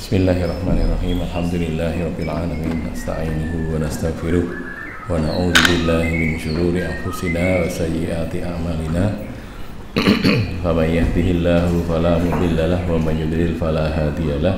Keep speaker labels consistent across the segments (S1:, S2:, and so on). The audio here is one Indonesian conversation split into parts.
S1: Bismillahirrahmanirrahim. Alhamdulillahirabbil alamin. Nasta'inuhu wa nastaghfiruh wa na'udzu billahi min shururi anfusina wa sayyiati a'malina. Faman yahdihillahu fala mudilla lahu wa man yudlil fala hadiyalah.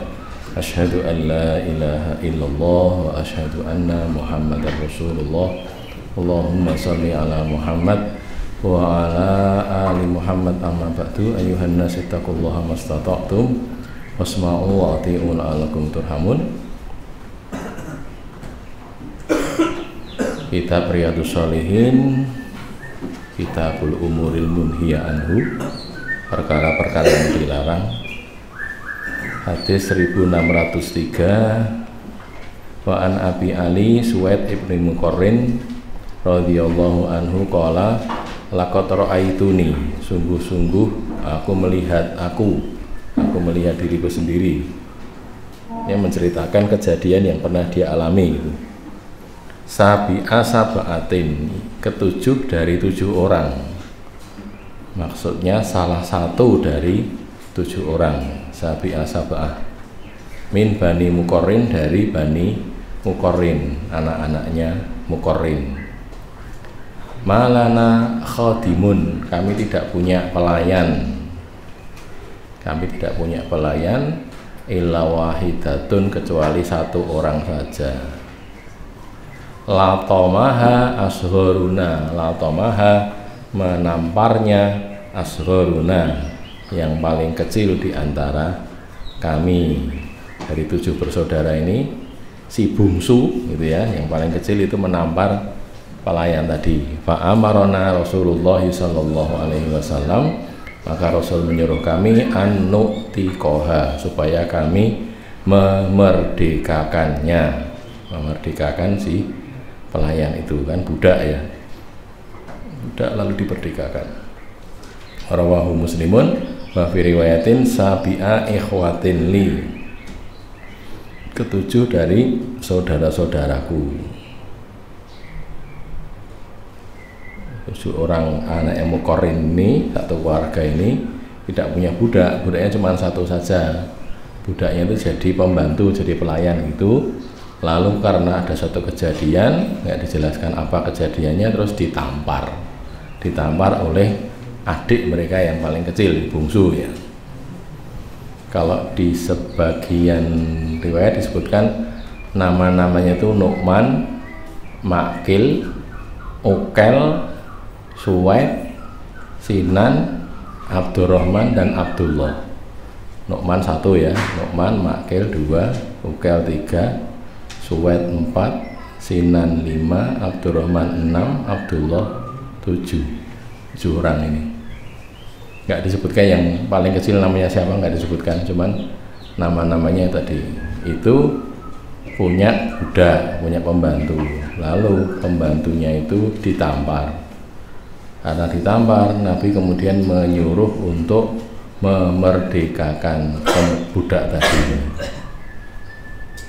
S1: Asyhadu an la ilaha illallah wa asyhadu anna Muhammadar Rasulullah. Allahumma shalli ala Muhammad wa ala ali Muhammad. Amma ba'du. Ayyuhan nas ittaqullaha mastata'tum wasma'u wa ati'u la'allakum turhamun. Kitab Riyadhus Shalihin, Kitabul Umuril Munhiya Anhu, perkara-perkara yang dilarang. Hadis 1603. Wa an Abi Ali Suwaid ibn Muqarrin radhiyallahu anhu qala laqad ra'aituni, sungguh-sungguh aku melihat diriku sendiri. Yang menceritakan kejadian yang pernah dia alami itu. Sabi'a sab'atin, ketujuh dari 7 orang. Maksudnya salah satu dari 7 orang. Sabi'a sab'ah min Bani Muqarrin, dari Bani Muqarrin, anak-anaknya Muqarrin. Malana khadimun, kami tidak punya pelayan. Kami tidak punya pelayan illa wahidatun, kecuali 1 orang saja. Latomaha asghoruna, latomaha menamparnya, asghoruna yang paling kecil di antara kami. Dari 7 bersaudara ini si bungsu gitu ya, yang paling kecil itu menampar pelayan tadi. Fa amarona Rasulullah sallallahu alaihi wasallam, maka Rasul menyuruh kami an-nu'tiqoha, supaya kami memerdekakannya, memerdekakan si pelayan itu, kan budak ya, budak lalu diperdekakan. Rawahu Muslimun wa fi riwayatin sabi'a ikhwatin li, ketujuh dari saudara-saudaraku. 7 orang anak yang Muqarrin ini, satu keluarga ini tidak punya budak, budaknya cuma 1 saja. Budaknya itu jadi pembantu, jadi pelayan itu. Lalu karena ada satu kejadian, nggak dijelaskan apa kejadiannya, terus ditampar oleh adik mereka yang paling kecil, bungsu ya. Kalau di sebagian riwayat disebutkan nama-namanya itu Nu'man, Ma'kil, Ukel, Suwaid, Sinan, Abdurrahman, dan Abdullah. Nu'man 1 ya, Nu'man, Ma'kil 2, Ukel 3, Suwaid 4, Sinan 5, Abdurrahman 6, Abdullah 7. 7 orang ini. Nggak disebutkan yang paling kecil namanya siapa, nggak disebutkan, cuman nama-namanya tadi. Itu punya budak, punya pembantu. Lalu pembantunya itu ditampar. Karena ditampar, Nabi kemudian menyuruh untuk memerdekakan budak tadi,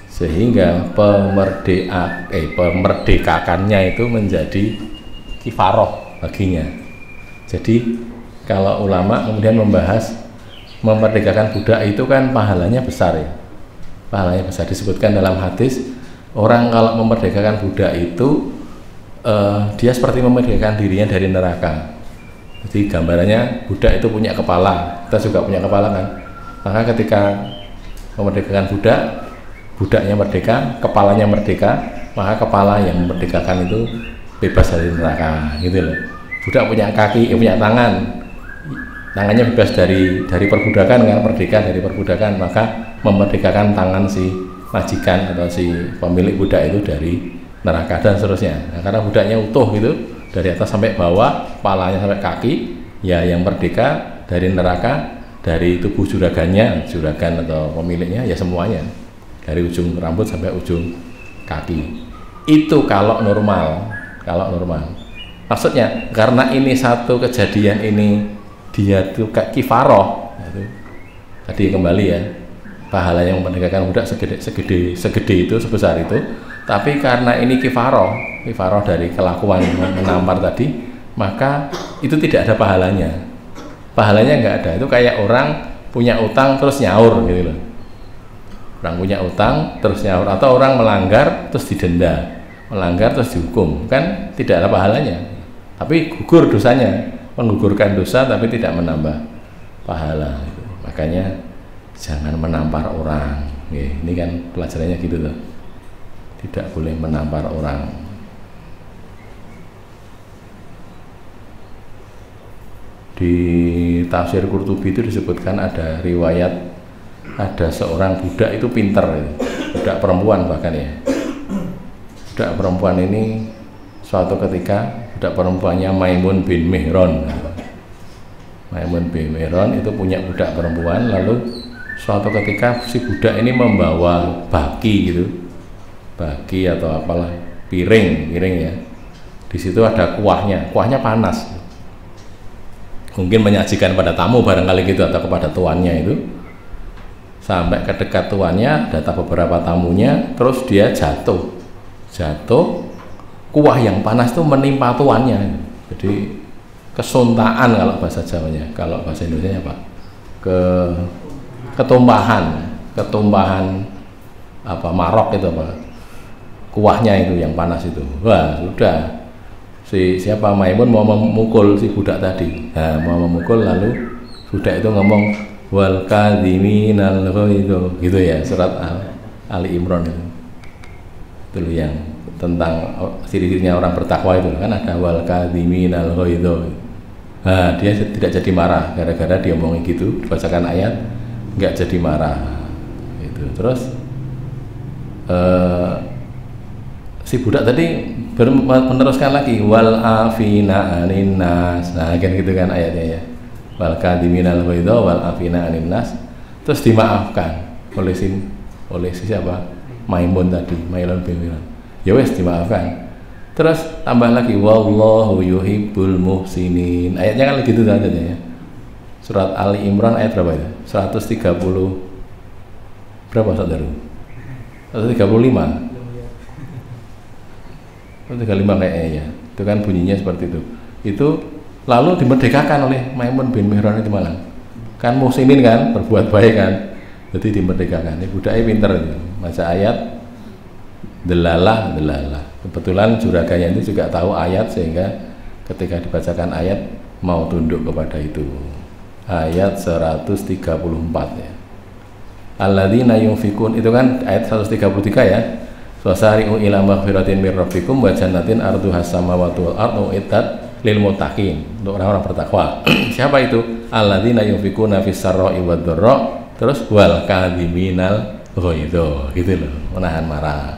S1: sehingga pemerdekakannya itu menjadi kifaroh baginya. Jadi kalau ulama kemudian membahas memerdekakan budak itu kan pahalanya besar ya, pahalanya besar. Disebutkan dalam hadis, orang kalau memerdekakan budak itu dia seperti memerdekakan dirinya dari neraka. Jadi gambarannya budak itu punya kepala, kita juga punya kepala kan. Maka ketika memerdekakan budak, budaknya merdeka, kepalanya merdeka, maka kepala yang memerdekakan itu bebas dari neraka gitu loh. Budak punya kaki, punya tangan, tangannya bebas dari perbudakan kan, merdeka dari perbudakan, maka memerdekakan tangan si majikan atau si pemilik budak itu dari neraka dan seterusnya. Nah, karena budaknya utuh gitu, dari atas sampai bawah, kepalanya sampai kaki, ya yang merdeka dari neraka, dari tubuh juragan atau pemiliknya, ya semuanya, dari ujung rambut sampai ujung kaki. Itu kalau normal. Maksudnya karena ini satu kejadian ini dia tuh kayak kifaroh, tadi kembali ya, pahala yang merdekakan budak segede itu, sebesar itu, tapi karena ini kifaroh dari kelakuan menampar tadi, maka itu tidak ada pahalanya nggak ada. Itu kayak orang punya utang terus nyaur gitu loh, orang punya utang terus nyaur, atau orang melanggar terus didenda, melanggar terus dihukum, kan tidak ada pahalanya, tapi gugur dosanya, menggugurkan dosa tapi tidak menambah pahala. Makanya jangan menampar orang. Ini kan pelajarannya gitu loh, tidak boleh menampar orang. Di tafsir Qurtubi itu disebutkan ada riwayat, ada seorang budak itu pinter, budak perempuan bahkan ya. Budak perempuan ini suatu ketika, budak perempuannya Maimun bin Mihran. Maimun bin Mihran itu punya budak perempuan, lalu suatu ketika si budak ini membawa baki gitu, baki atau apalah, piring ya. Di situ ada kuahnya panas. Mungkin menyajikan pada tamu barangkali gitu, atau kepada tuannya itu. Sampai ke dekat tuannya, datang beberapa tamunya, terus dia jatuh, kuah yang panas itu menimpa tuannya. Jadi kesuntaan kalau bahasa Jawanya, kalau bahasa Indonesia apa? Ketumpahan apa, marok itu apa? Kuahnya itu yang panas itu. Wah, sudah. Siapa Maimun mau memukul si budak tadi. Nah, mau memukul, lalu budak itu ngomong wal kadhiminal ghaidh, gitu ya, surat Ali Imran itu. Itu loh yang tentang ciri-cirinya orang bertakwa itu kan, ada wal kadhiminal ghaidh. Nah, dia tidak jadi marah gara-gara dia ngomongin gitu, bacakan ayat nggak jadi marah gitu. Terus si budak tadi meneruskan lagi wal afina anin nas. Nah, kan gitu kan ayatnya ya, wal kadhiminal ghaidh wal afina anin nas. Terus dimaafkan oleh siapa? Maimun tadi, Maimun bin Mihran. Ya wes, dimaafkan. Terus tambah lagi wallahu yuhibbul muhsinin. Ayatnya kan gitu saja ya. Surat Ali Imran ayat berapa ya? 130 berapa saudara? 135. 135 kayaknya ya. Itu kan bunyinya seperti itu. Itu lalu dimerdekakan oleh Maimun bin Mihran itu malah. Kan muhsinin kan, berbuat baik kan. Jadi dimerdekakan. Ini budaknya pinter itu. Baca ayat delalah. Kebetulan juraganya itu juga tahu ayat, sehingga ketika dibacakan ayat mau tunduk kepada itu. Ayat 134 ya. Alladzina yunfikun, itu kan ayat 133 ya. Wasari'u ila maghfiratin mir rabbikum wa jannatin arduhas samawati wal ardu uiddat lil muttaqin, untuk orang-orang bertakwa. Siapa itu? Alladzina yunfikuna fis sarra'i wad dharra, terus wal kadhiminal ghaidh, gitu loh, menahan marah.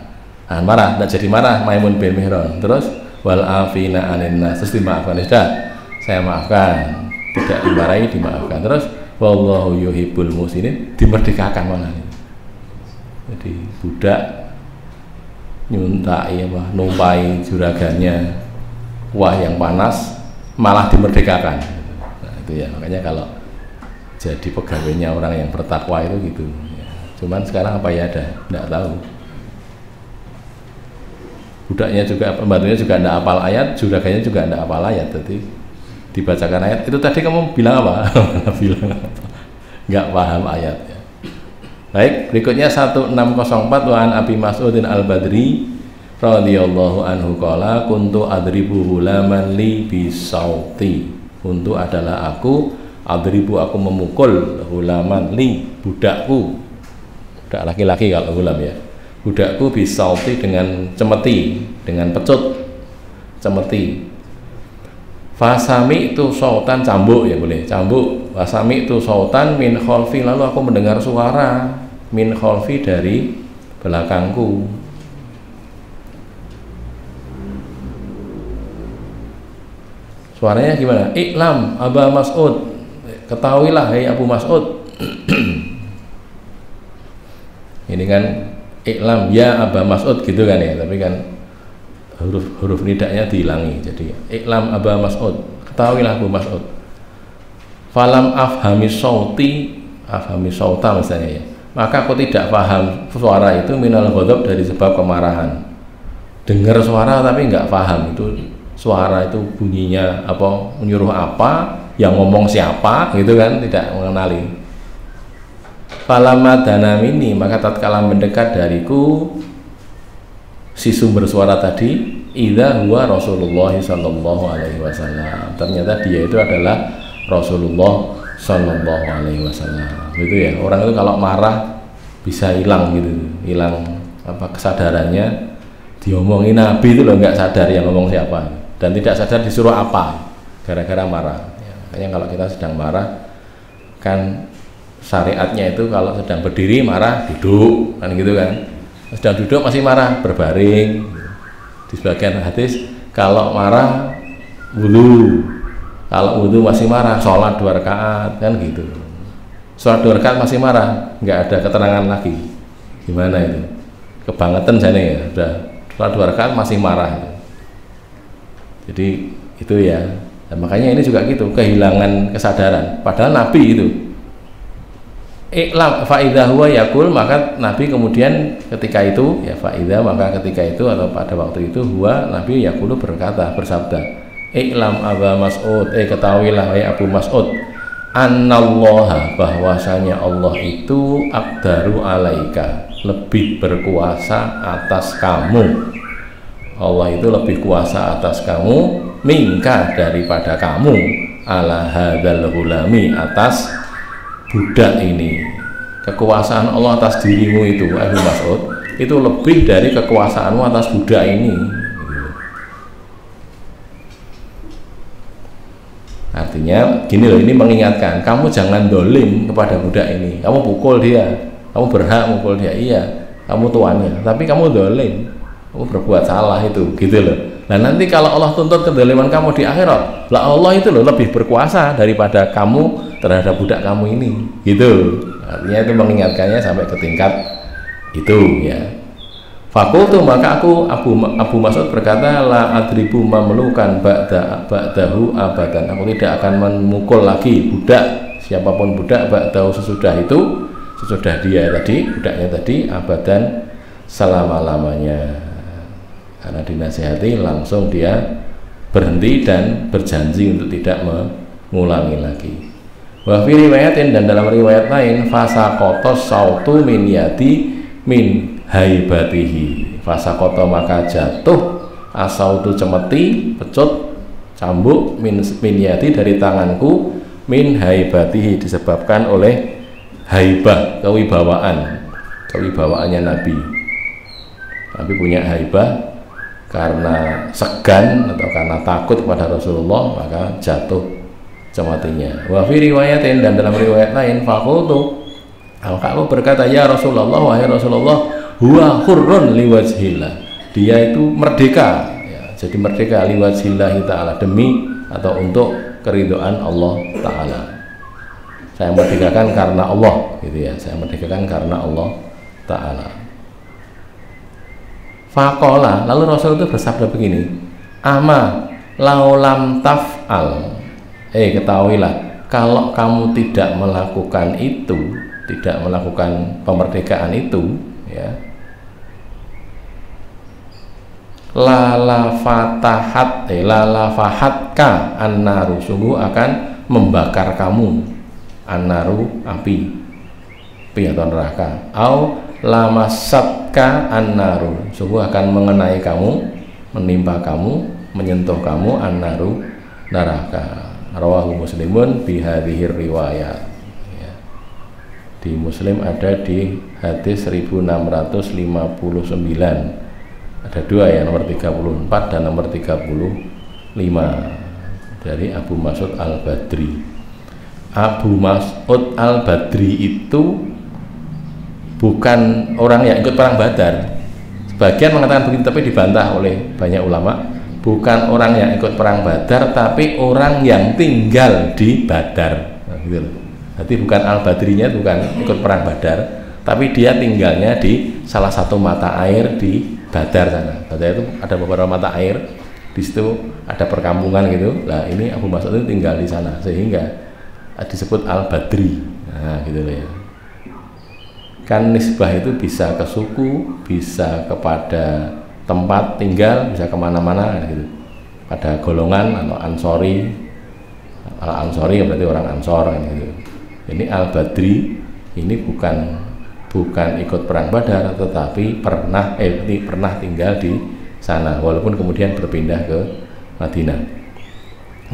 S1: Tidak jadi marah Maimun bin Mihran. Terus wal afina anin nas, terus dimaafkan. Sudah, saya maafkan, tidak dimarahi, dimaafkan. Terus wallahu yuhibbul muhsinin, dimerdekakan malah. Jadi budak nyuntai apa, numpai juraganya kuah yang panas, malah dimerdekakan. Nah, itu ya, makanya kalau jadi pegawainya orang yang bertakwa itu gitu ya. Cuman sekarang apa ya, ada tidak tahu. Budaknya juga, pembantunya juga tidak hafal ayat, juraganya juga tidak hafal ayat. Jadi dibacakan ayat itu tadi kamu bilang apa? Bilang apa? Nggak paham ayat ya. Baik, berikutnya 1604 wa an Abi Mas'udin Al-Badri radhiyallahu anhu qala kuntu adribu hulaman li bisauti. Kuntu adalah aku, adribu aku memukul, hulaman li budakku. Budak laki-laki kalau hulam ya. Budakku bisauti dengan cemeti, dengan pecut cemeti. Fasami itu sautan, cambuk ya boleh, cambuk. Fasami itu sautan min khalfi, lalu aku mendengar suara min khalfi dari belakangku. Suaranya gimana? Iklam Aba Mas'ud, ketahuilah hai Abu Mas'ud. Ini kan iklam ya Aba Mas'ud gitu kan ya, tapi kan huruf nidanya dihilangi. Jadi iklam Aba Mas'ud, ketahuilah Abu Mas'ud. Falam afhami sauta misalnya ya. Maka aku tidak paham suara itu minal ghadab, dari sebab kemarahan. Dengar suara tapi nggak paham itu suara itu bunyinya apa, menyuruh apa, yang ngomong siapa gitu kan, tidak mengenali. Falamma danamini, maka tatkala mendekat dariku si sumber suara tadi, idza huwa Rasulullah sallallahu alaihi wasallam, ternyata dia itu adalah Rasulullah sallallahu alaihi wasallam. Gitu ya, orang itu kalau marah bisa hilang gitu, hilang apa kesadarannya, diomongin Nabi itu loh nggak sadar yang ngomong siapa, dan tidak sadar disuruh apa gara-gara marah ya. Makanya kalau kita sedang marah kan syariatnya itu kalau sedang berdiri marah duduk kan gitu kan, sedang duduk masih marah berbaring. Di sebagian hadis kalau marah wudu, kalau wudu masih marah sholat 2 rakaat kan gitu. Sholat 2 rakaat masih marah, nggak ada keterangan lagi, gimana itu, kebangetan sana ya, udah sholat 2 rakaat masih marah. Jadi itu ya, dan makanya ini juga gitu, kehilangan kesadaran. Padahal Nabi itu iklam fa'idha huwa yakul, maka Nabi kemudian ketika itu ya fa'idha, maka ketika itu atau pada waktu itu huwa Nabi yakulu berkata, bersabda, iklam Aba Mas'ud, ketahuilah ya Abu Mas'ud, annallaha, bahwasanya Allah itu aqdaru alaika, lebih berkuasa atas kamu. Allah itu lebih kuasa atas kamu, mingka, daripada kamu, ala hadzal ghulami, atas budak ini. Kekuasaan Allah atas dirimu itu Abu Mas'ud itu lebih dari kekuasaanmu atas budak ini. Artinya gini loh, ini mengingatkan kamu jangan dolim kepada budak ini. Kamu pukul dia, kamu berhak mukul dia, iya, kamu tuannya, tapi kamu dolim, kamu berbuat salah itu, gitu loh. Nah nanti kalau Allah tuntut kedoliman kamu di akhirat, lah Allah itu loh lebih berkuasa daripada kamu terhadap budak kamu ini, gitu. Artinya itu mengingatkannya sampai ke tingkat itu ya. Fakultu, maka aku Abu Mas'ud berkata, la adribu mamlukan ba'dahu abadan, aku tidak akan memukul lagi budak, siapapun budak, ba'dahu, sesudah itu, sesudah dia tadi, budaknya tadi, abadan, selama-lamanya. Karena dinasihati langsung dia berhenti dan berjanji untuk tidak mengulangi lagi. Wa fi riwayatin, dan dalam riwayat lain, fasaqatos sautu min yadi min haibatihi, fasaqata, maka jatuh, asautu, cemeti, pecut, cambuk, min yadi, dari tanganku, min haibatihi, disebabkan oleh haibah, kewibawaannya Nabi. Nabi punya haibah karena segan atau karena takut kepada Rasulullah, maka jatuh cemetinya. Wa fi riwayatin, dan dalam riwayat lain, faqultu, maka aku berkata, ya Rasulullah, wahai Rasulullah, huwa hurrun liwajhillah, dia itu merdeka ya, jadi merdeka liwajhillah ta'ala, demi atau untuk keridhaan Allah ta'ala. Saya merdekakan karena Allah, gitu ya, saya merdekakan karena Allah ta'ala. Faqala, lalu Rasul itu bersabda begini, ama laulam taf'al, ketahuilah, kalau kamu tidak melakukan itu, tidak melakukan pemerdekaan itu ya, lala fahatka annaru, sungguh akan membakar kamu, annaru, api atau neraka, au lamasatka annaru, sungguh akan mengenai kamu, menimpa kamu, menyentuh kamu, annaru, neraka. Rawahu Muslimun bihadhir riwayat ya. Di Muslim ada di hadis 1659, ada dua ya, nomor 34 dan nomor 35 dari Abu Mas'ud Al-Badri. Abu Mas'ud Al-Badri itu bukan orang yang ikut perang Badar. Sebagian mengatakan begitu, tapi dibantah oleh banyak ulama. Bukan orang yang ikut perang Badar, tapi orang yang tinggal di Badar. Nah, gitu loh. Jadi bukan Al-Badrinya, bukan ikut perang Badar, tapi dia tinggalnya di salah satu mata air di Badar sana. Badar itu ada beberapa mata air, di situ ada perkampungan gitu. Nah ini Abu Mas'ud itu tinggal di sana sehingga disebut Al-Badri. Nah gitu loh ya. Kan nisbah itu bisa ke suku, bisa kepada tempat tinggal, bisa kemana-mana gitu. Pada golongan atau ansori, Al-Ansori berarti orang Ansor kan gitu. Ini Al-Badri ini bukan ikut perang Badar, tetapi pernah tinggal di sana, walaupun kemudian berpindah ke Madinah.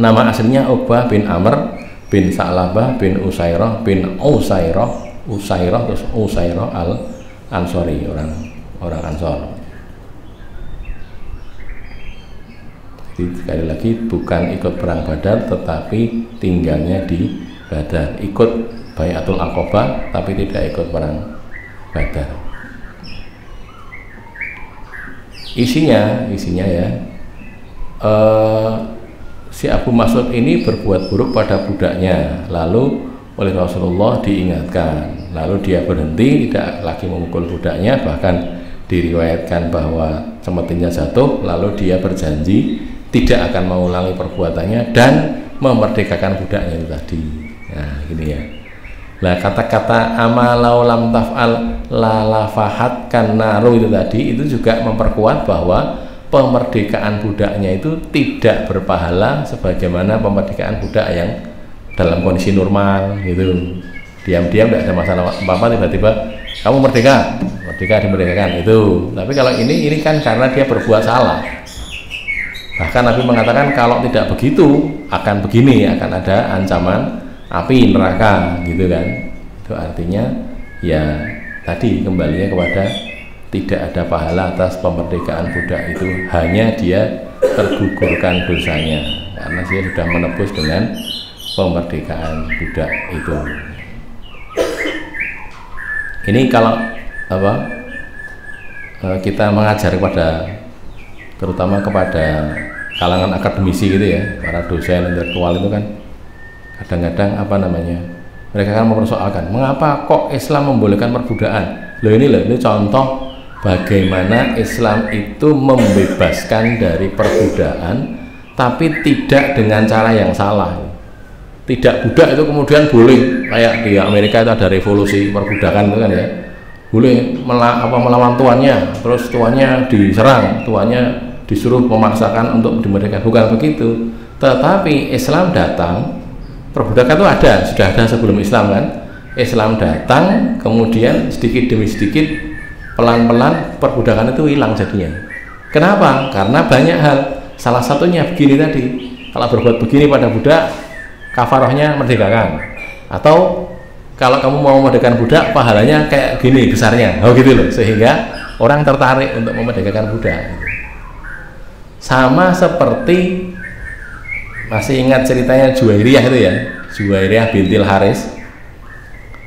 S1: Nama aslinya Uqbah bin Amr bin Sa'labah bin Usairah bin Usairah terus Usairah Al-Ansori, orang Ansor. Jadi sekali lagi bukan ikut perang Badar, tetapi tinggalnya di Badar, ikut Bai'atul Aqabah tapi tidak ikut perang Badar. Isinya ya, si Abu Mas'ud ini berbuat buruk pada budaknya, lalu oleh Rasulullah diingatkan, lalu dia berhenti, tidak lagi memukul budaknya, bahkan diriwayatkan bahwa semestinya jatuh, lalu dia berjanji tidak akan mengulangi perbuatannya dan memerdekakan budaknya itu tadi. Nah ini ya. Nah kata-kata amalau lam taf'al lalafahat kan naru itu tadi, itu juga memperkuat bahwa pemerdekaan budaknya itu tidak berpahala sebagaimana pemerdekaan budak yang dalam kondisi normal gitu. Diam-diam tidak ada masalah apa-apa, tiba-tiba kamu merdeka dimerdekakan itu. Tapi kalau ini kan karena dia berbuat salah. Bahkan Nabi mengatakan kalau tidak begitu akan begini, akan ada ancaman api neraka gitu kan. Itu artinya ya tadi kembalinya kepada tidak ada pahala atas pemerdekaan budak itu, hanya dia tergugurkan dosanya karena dia sudah menebus dengan pemerdekaan budak itu. Ini kalau kita mengajar terutama kepada kalangan akademisi gitu ya, para dosen intelektual itu kan kadang-kadang mereka kan mempersoalkan mengapa kok Islam membolehkan perbudakan. Ini contoh bagaimana Islam itu membebaskan dari perbudakan tapi tidak dengan cara yang salah. Tidak budak itu kemudian boleh, kayak di Amerika itu ada revolusi perbudakan itu kan ya, boleh melawan tuannya, terus tuannya diserang, tuannya disuruh memaksakan untuk dimerdekakan. Bukan begitu, tetapi Islam datang, perbudakan itu sudah ada sebelum Islam kan. Islam datang, kemudian sedikit demi sedikit, pelan-pelan perbudakan itu hilang jadinya. Kenapa? Karena banyak hal. Salah satunya begini tadi, kalau berbuat begini pada budak, kafarohnya merdekakan. Atau kalau kamu mau memerdekakan budak, pahalanya kayak gini besarnya, gitu loh, sehingga orang tertarik untuk memerdekakan budak. Sama seperti, masih ingat ceritanya Juwairiyah itu ya, Juwairiyah bintil Haris.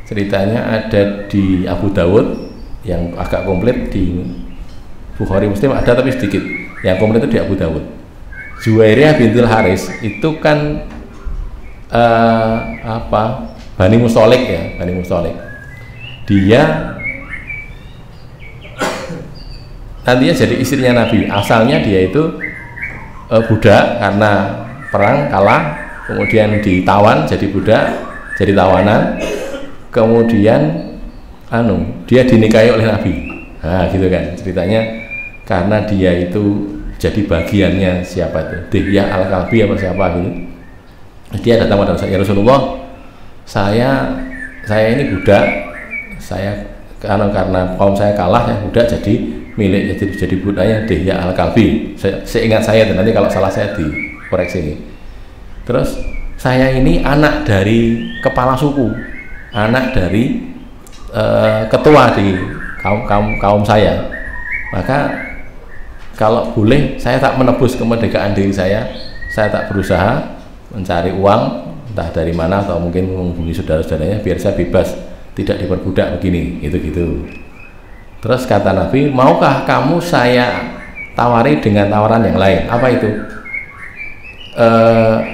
S1: Ceritanya ada di Abu Dawud yang agak komplit, di Bukhari Muslim ada tapi sedikit. Yang komplit itu di Abu Dawud. Juwairiyah bintil Haris itu kan Bani Mustalik ya, Bani Mustalik. Dia nantinya jadi istrinya Nabi. Asalnya dia itu budak karena perang kalah, kemudian ditawan jadi budak, jadi tawanan, kemudian dia dinikahi oleh Nabi. Nah gitu kan ceritanya, karena dia itu jadi bagiannya siapa itu, Dihyah Al-Kalbi apa siapa gitu. Dia datang pada ya Rasulullah, saya ini budak, saya karena kaum saya kalah, ya budak jadi milik, jadi budaknya Dihyah Al-Kalbi. Seingat saya, dan nanti kalau salah saya dikoreksi. Terus saya ini anak dari kepala suku, anak dari ketua di kaum saya. Maka kalau boleh saya tak menebus kemerdekaan diri saya tak berusaha mencari uang entah dari mana atau mungkin menghubungi saudara-saudaranya biar saya bebas, tidak diperbudak begini, gitu. Terus kata Nabi, maukah kamu saya tawari dengan tawaran yang lain? Apa itu?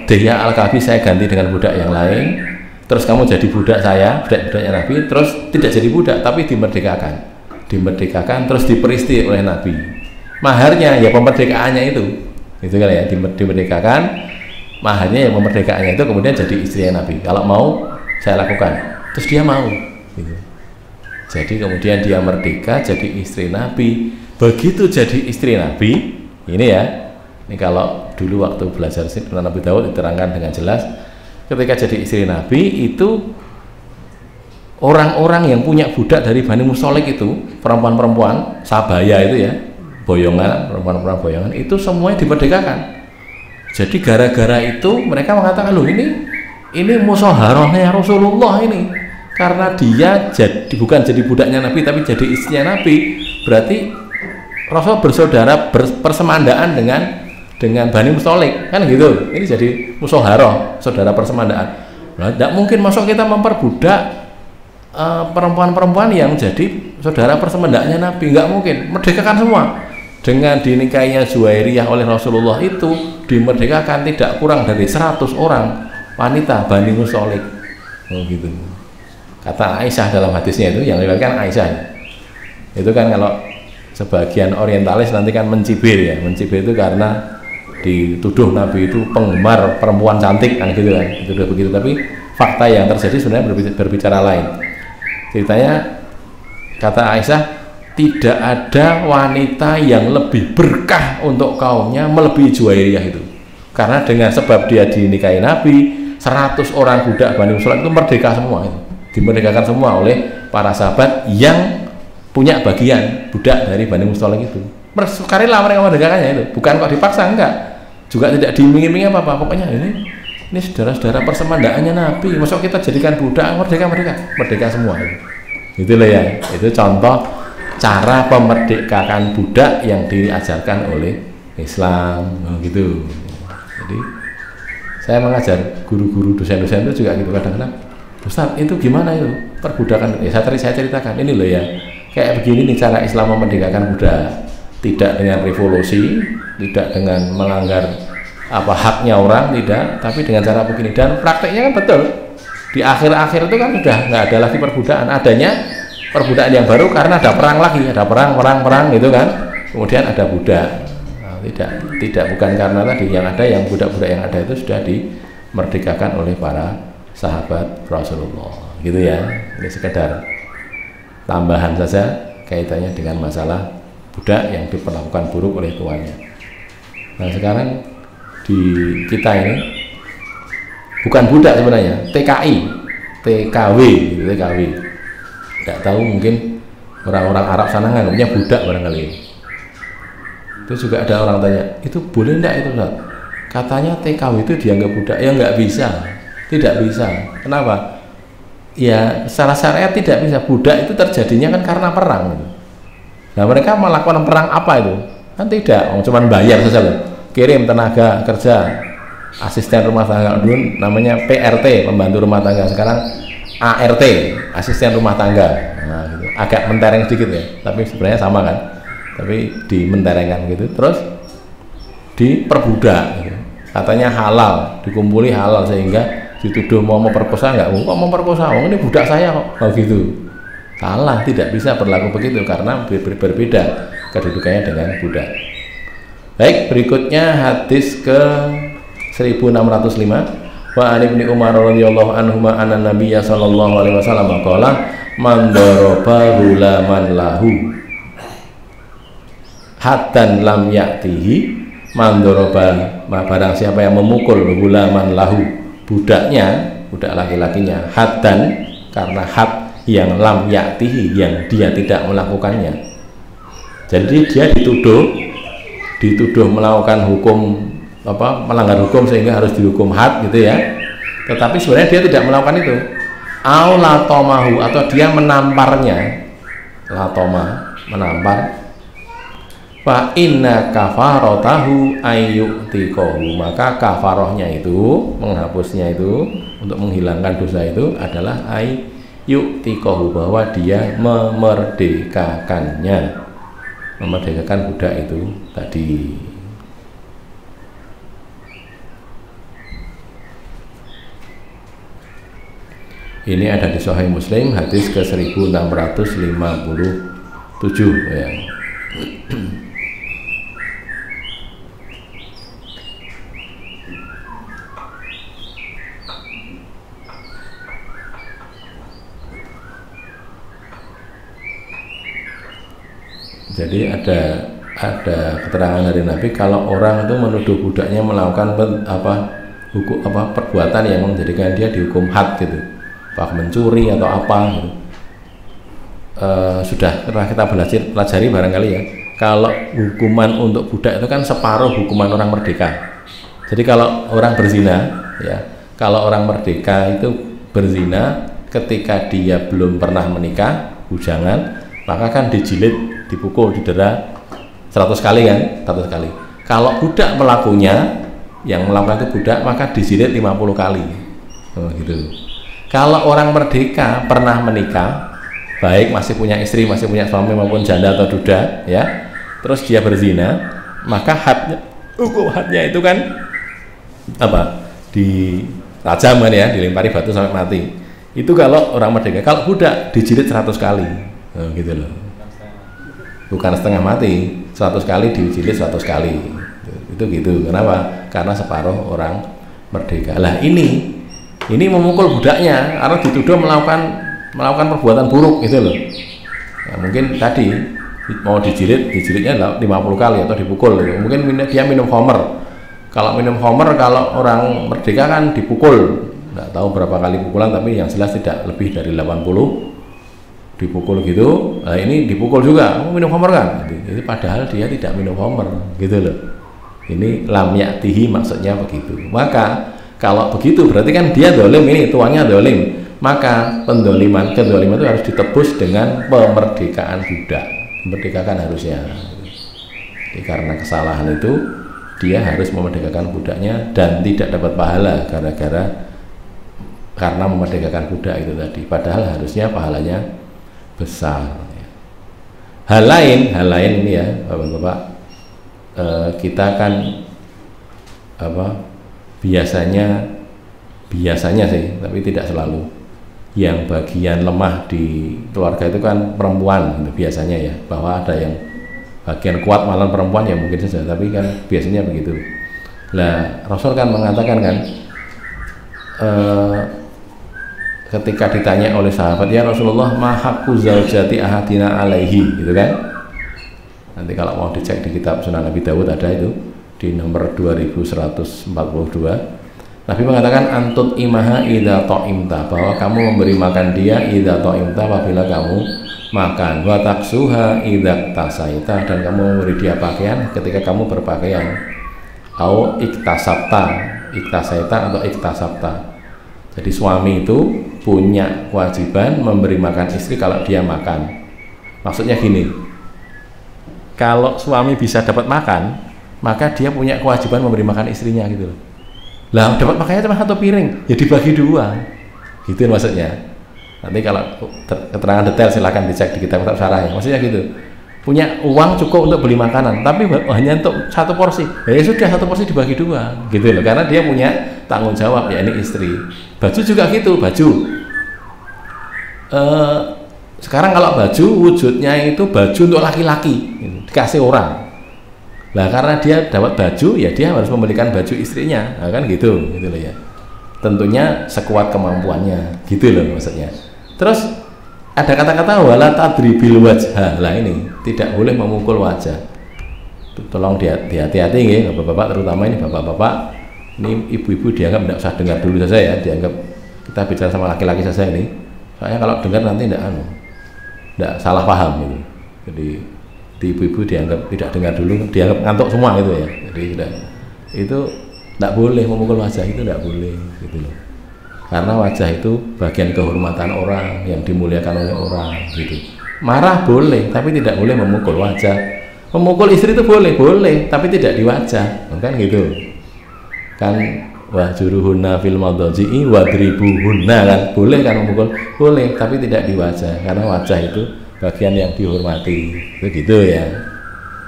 S1: Dihyah Al-Kalbi saya ganti dengan budak yang lain, terus kamu jadi budak saya, budaknya Nabi, terus tidak jadi budak tapi dimerdekakan, terus diperisti oleh Nabi. maharnya ya pemerdekaannya itu kan ya, dimerdekakan, maharnya ya pemerdekaannya itu, kemudian jadi istri Nabi. Kalau mau saya lakukan, terus dia mau gitu. Jadi kemudian dia merdeka jadi istri Nabi. Begitu jadi istri Nabi ini ya, ini kalau dulu waktu belajar tentang Nabi Daud diterangkan dengan jelas. Ketika jadi istri Nabi itu orang-orang yang punya budak dari Bani Mustalik itu, perempuan-perempuan Sabaya itu ya, boyongan, perempuan-perempuan boyongan itu semuanya dimerdekakan. Jadi gara-gara itu mereka mengatakan, loh ini musaharahnya Rasulullah ini, karena dia bukan jadi budaknya Nabi tapi jadi istrinya Nabi, berarti Rasul bersaudara, persemandaan dengan Bani Mustalik kan gitu. Ini jadi musaharah, saudara persemandaan. Nah, tidak mungkin masuk kita memperbudak perempuan-perempuan yang jadi saudara persemandaannya Nabi, nggak mungkin. Merdekakan semua. Dengan dinikahinya Zuwairiyah oleh Rasulullah itu dimerdekakan tidak kurang dari 100 orang wanita Bani Mustalik. Oh gitu. Kata Aisyah dalam hadisnya itu, yang diriwayatkan Aisyah. Itu kan kalau sebagian orientalis nanti kan mencibir ya. Mencibir itu karena dituduh Nabi itu penggemar perempuan cantik kan gitu kan. Itu udah begitu, tapi fakta yang terjadi sebenarnya berbicara lain. Ceritanya kata Aisyah, tidak ada wanita yang lebih berkah untuk kaumnya melebihi Juwairiyah itu. Karena dengan sebab dia dinikahi Nabi, 100 orang budak Bani Mustalik itu merdeka semua itu. Dimerdekakan semua oleh para sahabat yang punya bagian budak dari Bani Mustalik itu. Bersukarela mereka merdekakannya itu, bukan kok dipaksa, enggak. Juga tidak diiming-imingi apa-apa. Pokoknya ini saudara-saudara persemandaannya Nabi, masuk kita jadikan budak, merdeka semua itu. Itulah ya, itu contoh cara pemerdekakan budak yang diajarkan oleh Islam gitu. Jadi saya mengajar guru-guru, dosen-dosen itu juga gitu, kadang-kadang Ustaz itu gimana itu perbudakan? Ya saya ceritakan ini loh ya, kayak begini nih cara Islam memerdekakan budak, tidak dengan revolusi, tidak dengan melanggar haknya orang, tidak, tapi dengan cara begini. Dan prakteknya kan betul, di akhir-akhir itu kan sudah nggak ada lagi perbudakan, adanya perbudakan yang baru karena ada perang lagi, ada perang gitu kan, kemudian ada budak. Nah, tidak bukan karena tadi yang budak-budak yang ada itu sudah dimerdekakan oleh para sahabat Rasulullah gitu ya. Ini sekedar tambahan saja kaitannya dengan masalah budak yang diperlakukan buruk oleh tuannya. Nah sekarang di kita ini bukan budak sebenarnya, TKI, TKW gitu, TKW. Tidak tahu, mungkin orang-orang Arab sana nganggapnya budak barangkali. Itu juga ada orang tanya, itu boleh enggak itu Ustaz? Katanya TKW itu dianggap budak. Ya nggak bisa, tidak bisa. Kenapa? Ya secara syariat tidak bisa. Budak itu terjadinya kan karena perang. Nah mereka melakukan perang apa itu? Kan tidak, cuma bayar saja loh. Kirim tenaga kerja, asisten rumah tangga dulu namanya PRT, pembantu rumah tangga, sekarang ART, asisten rumah tangga. Nah, gitu. Agak mentereng sedikit ya, tapi sebenarnya sama kan, tapi dimenterengkan gitu. Terus diperbudak gitu. Katanya halal, dikumpuli halal, sehingga dituduh mau memperkosa, nggak kok memperkosa, ini budak saya kok. Oh gitu, salah, tidak bisa berlaku begitu karena berbeda kedudukannya dengan budak. Baik, berikutnya hadis ke 1605. Wa an Ibnu Umar radhiyallahu anhuma anna Nabiyya sallallahu alaihi wasallam qala man daraba gulaman lahu hatta lam ya'tihi. Man daraba, barang siapa yang memukul gulaman lahu, budaknya, budak laki-lakinya, haddan, karena had yang lam ya'tihi, yang dia tidak melakukannya. Jadi dia dituduh melakukan hukum melanggar hukum sehingga harus dihukum had gitu ya, tetapi sebenarnya dia tidak melakukan itu. Au latomahu, atau dia menamparnya, latoma, menampar. Fa inna kafaratahu ayyutikohu, maka kafarohnya itu, menghapusnya itu, untuk menghilangkan dosa itu adalah ayyutikohu, bahwa dia memerdekakan budak itu tadi. Ini ada di Sahih Muslim hadis ke 1657 ya. Jadi ada keterangan dari Nabi kalau orang itu menuduh budaknya melakukan perbuatan yang menjadikan dia dihukum had gitu, apakah mencuri atau apa gitu. Sudah pernah kita pelajari barangkali ya, kalau hukuman untuk budak itu kan separuh hukuman orang merdeka. Jadi kalau orang berzina ya, kalau orang merdeka itu berzina ketika dia belum pernah menikah, bujangan, maka kan dijilid, dipukul, didera 100 kali kan, 100 kali. Kalau budak pelakunya, yang melakukan itu budak, maka dijilid 50 kali. Gitu. Kalau orang merdeka pernah menikah, baik masih punya istri, masih punya suami maupun janda atau duda, ya, terus dia berzina, maka hukum hadnya itu kan di rajam kan ya, dilempari batu sampai mati. Itu kalau orang merdeka. Kalau budak dijilid 100 kali, gitu loh. Bukan setengah mati, 100 kali dijilid 100 kali. Itu gitu. Kenapa? Karena separuh orang merdeka. Lah ini memukul budaknya karena dituduh melakukan perbuatan buruk gitu loh. Ya, mungkin tadi mau dijilidnya 50 kali atau dipukul gitu. Mungkin dia minum khamr. Kalau minum khamr, kalau orang merdeka kan dipukul. Nggak tahu berapa kali pukulan, tapi yang jelas tidak lebih dari 80 dipukul gitu. Nah, ini dipukul juga, kamu minum khamr kan? Itu padahal dia tidak minum khamr gitu loh. Ini lam ya'tihi maksudnya begitu. Maka kalau begitu berarti kan dia dolim, ini tuannya dolim. Maka kedoliman itu harus ditebus dengan pemerdekaan budak. Memerdekakan harusnya. Jadi karena kesalahan itu dia harus memerdekakan budaknya dan tidak dapat pahala karena memerdekakan budak itu tadi. Padahal harusnya pahalanya besar. Hal lain ini ya Bapak-bapak, kita kan biasanya sih, tapi tidak selalu, yang bagian lemah di keluarga itu kan perempuan gitu, biasanya ya, bahwa ada yang bagian kuat malah perempuan ya mungkin saja, tapi kan biasanya begitu. Nah, Rasul kan mengatakan kan, ketika ditanya oleh sahabat, ya Rasulullah, ma haqqu zaujati ahadina alaihi, gitu kan. Nanti kalau mau dicek di kitab Sunan Abi Dawud ada itu di nomor 2142. Nabi mengatakan antut imaha idza ta'imta, bahwa kamu memberi makan dia idza ta'imta, apabila kamu makan, wa taksuha idza tasaita, dan kamu memberi dia pakaian ketika kamu berpakaian, au iktasabta atau iktasabta. Jadi suami itu punya kewajiban memberi makan istri kalau dia makan. Maksudnya gini, kalau suami bisa dapat makan, maka dia punya kewajiban memberi makan istrinya gitu loh. Lah dapat makannya cuma 1 piring, ya dibagi 2. Gitu maksudnya. Nanti kalau keterangan detail silahkan dicek di kitab syarah ya. Maksudnya gitu. Punya uang cukup untuk beli makanan, tapi hanya untuk 1 porsi. Ya sudah, 1 porsi dibagi 2, gitu loh. Karena dia punya tanggung jawab, ya ini istri. Baju juga gitu, baju. Sekarang kalau baju wujudnya itu baju untuk laki-laki, gitu, dikasih orang. Nah karena dia dapat baju, ya dia harus membelikan baju istrinya, nah, kan gitu loh ya. Tentunya sekuat kemampuannya, gitu loh maksudnya. Terus ada kata-kata wala tadribil wajha. Lah ini tidak boleh memukul wajah. Tolong hati-hati ya bapak-bapak, terutama ini bapak-bapak. Ini ibu-ibu dianggap tidak usah dengar dulu saja ya, dianggap kita bicara sama laki-laki saja ini. Soalnya kalau dengar nanti tidak salah paham gitu. Jadi di ibu-ibu dianggap tidak dengar dulu, dianggap ngantuk semua gitu ya. Jadi itu tidak boleh memukul wajah, itu tidak boleh gitu loh. Karena wajah itu bagian kehormatan orang yang dimuliakan oleh orang gitu. Marah boleh, tapi tidak boleh memukul wajah. Memukul istri itu boleh, tapi tidak di wajah, kan gitu. Kan wahjuruhunna fil madhaji'i wadribuhunna, kan boleh kan memukul, boleh, tapi tidak di wajah, karena wajah itu bagian yang dihormati. Itu gitu ya.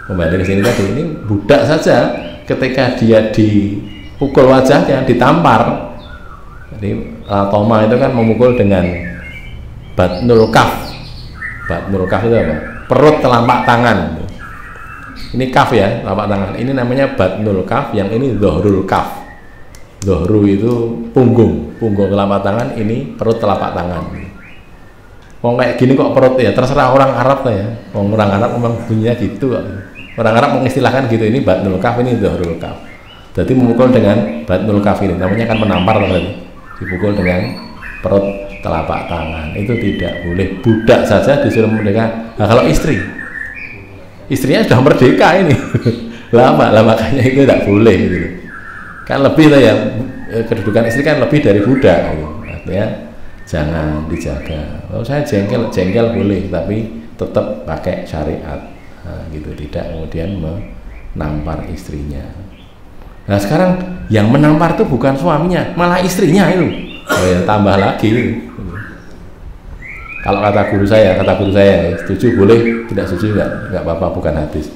S1: Kembali ke sini tadi, ini budak saja ketika dia dipukul wajahnya, ditampar. Jadi Toma itu kan memukul dengan batnul kaf. Batnul kaf itu apa? Perut telapak tangan. Ini kaf ya, telapak tangan. Ini namanya batnul kaf, yang ini dhohrul kaf. Dhohru itu punggung telapak tangan, ini perut telapak tangan. Wong kayak gini kok perut ya, terserah orang Arab lah ya. Wong orang Arab memang bunyinya gitu kok. Orang Arab mengistilahkan gitu, ini batnul kaf, ini dhahrul kaf. Jadi memukul dengan batnul kaf ini, namanya kan menampar tadi. Dipukul dengan perut telapak tangan, itu tidak boleh. Budak saja disuruh merdeka. Nah, kalau istrinya sudah merdeka ini, lama makanya itu tidak boleh gitu. Kan lebih lah ya, kedudukan istri kan lebih dari budak gitu. Artinya jangan dijaga. Kalau saya jengkel boleh, tapi tetap pakai syariat. Nah, gitu, tidak kemudian menampar istrinya. Nah sekarang yang menampar itu bukan suaminya, malah istrinya itu. Oh ya, tambah lagi. Kalau kata guru saya, setuju boleh, tidak setuju nggak apa-apa, bukan hadis.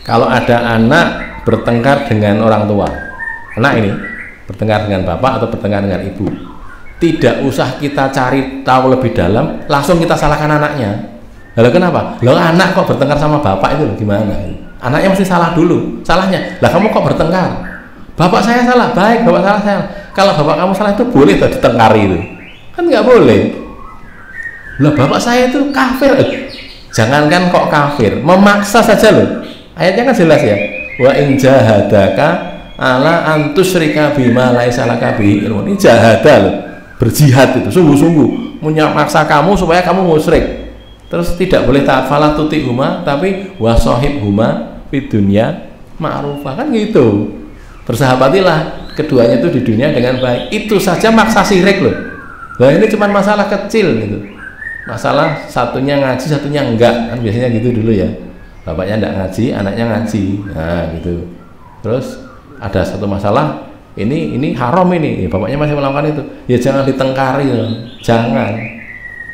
S1: Kalau ada anak bertengkar dengan orang tua, anak ini bertengkar dengan bapak atau bertengkar dengan ibu, tidak usah kita cari tahu lebih dalam, langsung kita salahkan anaknya. Lalu kenapa? Lalu anak kok bertengkar sama bapak itu gimana? Anaknya mesti salah dulu, salahnya. Lah kamu kok bertengkar? Bapak saya salah, baik, bapak salah saya. Kalau bapak kamu salah itu boleh tuh ditengkari itu? Kan nggak boleh. Lah bapak saya itu kafir. Jangankan kok kafir, memaksa saja loh. Ayatnya kan jelas ya. Wa in jahadaka ala antusyrika bima laisa laka bihi ilmun. Ini jahada loh. Berjihad itu sungguh-sungguh memaksa kamu supaya kamu musyrik. Terus tidak boleh taat, fala tuti huma, tapi wasohib huma di dunia ma'rufah, kan gitu. Bersahabatilah keduanya itu di dunia dengan baik. Itu saja maksa syirik loh. Nah ini cuma masalah kecil gitu. Masalah satunya ngaji, satunya enggak, kan biasanya gitu dulu ya. Bapaknya enggak ngaji, anaknya ngaji. Nah gitu. Terus ada satu masalah, ini haram ini, ya, bapaknya masih melakukan itu. Ya jangan ditengkari loh.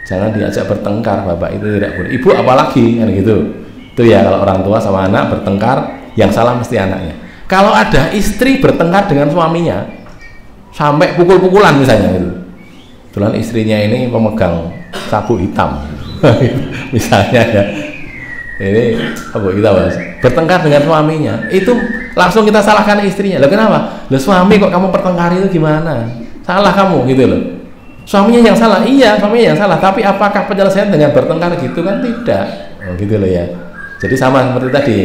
S1: Jangan diajak bertengkar, bapak itu tidak boleh. Ibu apalagi kan gitu. Itu ya kalau orang tua sama anak bertengkar, yang salah mesti anaknya. Kalau ada istri bertengkar dengan suaminya sampai pukul-pukulan misalnya gitu. Kebetulan istrinya ini pemegang sabuk hitam. Misalnya ya. Ini sabuk hitam bertengkar dengan suaminya, itu langsung kita salahkan istrinya. Loh kenapa? Loh suami kok kamu pertengkar itu gimana? Salah kamu gitu loh. Suaminya yang salah, iya suaminya yang salah, tapi apakah penyelesaian dengan bertengkar gitu kan tidak, gitu loh ya. Jadi sama seperti tadi,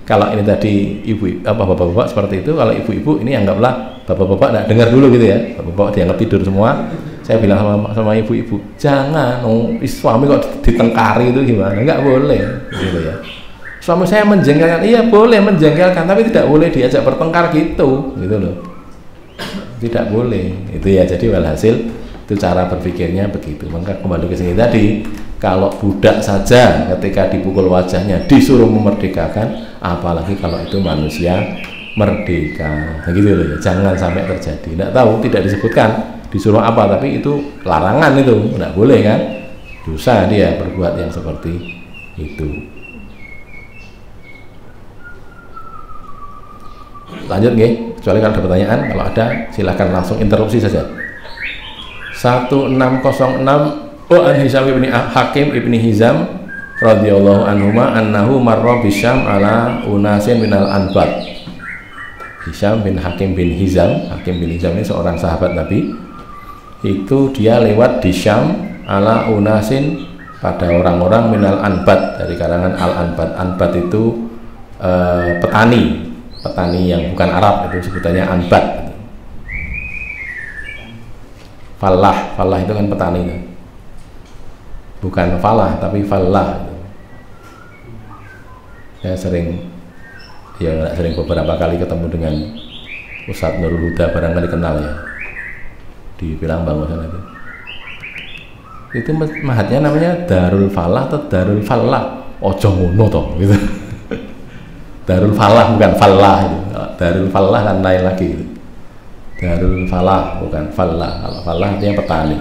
S1: kalau ini tadi bapak-bapak seperti itu, kalau ibu-ibu ini anggaplah bapak-bapak tidak dengar dulu gitu ya, bapak-bapak dianggap tidur semua. Saya bilang sama ibu-ibu, jangan, suami kok ditengkari itu gimana? Enggak boleh, gitu ya. Suami saya menjengkelkan, iya boleh menjengkelkan, tapi tidak boleh diajak bertengkar gitu loh. Tidak boleh, itu ya. Jadi walhasil itu cara berpikirnya begitu. Maka kembali ke sini tadi, kalau budak saja ketika dipukul wajahnya disuruh memerdekakan, apalagi kalau itu manusia merdeka. Nah, gitu loh ya. Jangan sampai terjadi. Tidak tahu, tidak disebutkan disuruh apa, tapi itu larangan, itu tidak boleh kan, dosa dia berbuat yang seperti itu. Lanjut nggih, kecuali kalau ada pertanyaan. Kalau ada silakan langsung interupsi saja. 1606 an Hisham ibni Hakim ibni Hizam radhiyallahu anhuma annahu marra bisyam ala unasin minal anbat. Hisham bin Hakim bin Hizam, Hakim bin Hizam ini seorang sahabat Nabi. Itu dia lewat di Syam ala unasin pada orang-orang minal anbat, dari kalangan al anbat. Anbat itu petani yang bukan Arab, itu sebutannya anbat. Fallah itu kan petani, bukan falah tapi fallah. Saya sering beberapa kali ketemu dengan Ustadz Nurul Huda, barangkali kenal ya, di Pilang Bangunan itu mahatnya namanya Darul Falah atau Darul Fallah, ojo ngono toh gitu. Darul Falah bukan Fallah itu. Darul Falah kan lain lagi gitu. Darul Falah bukan Fallah. Kalau Falah artinya petani.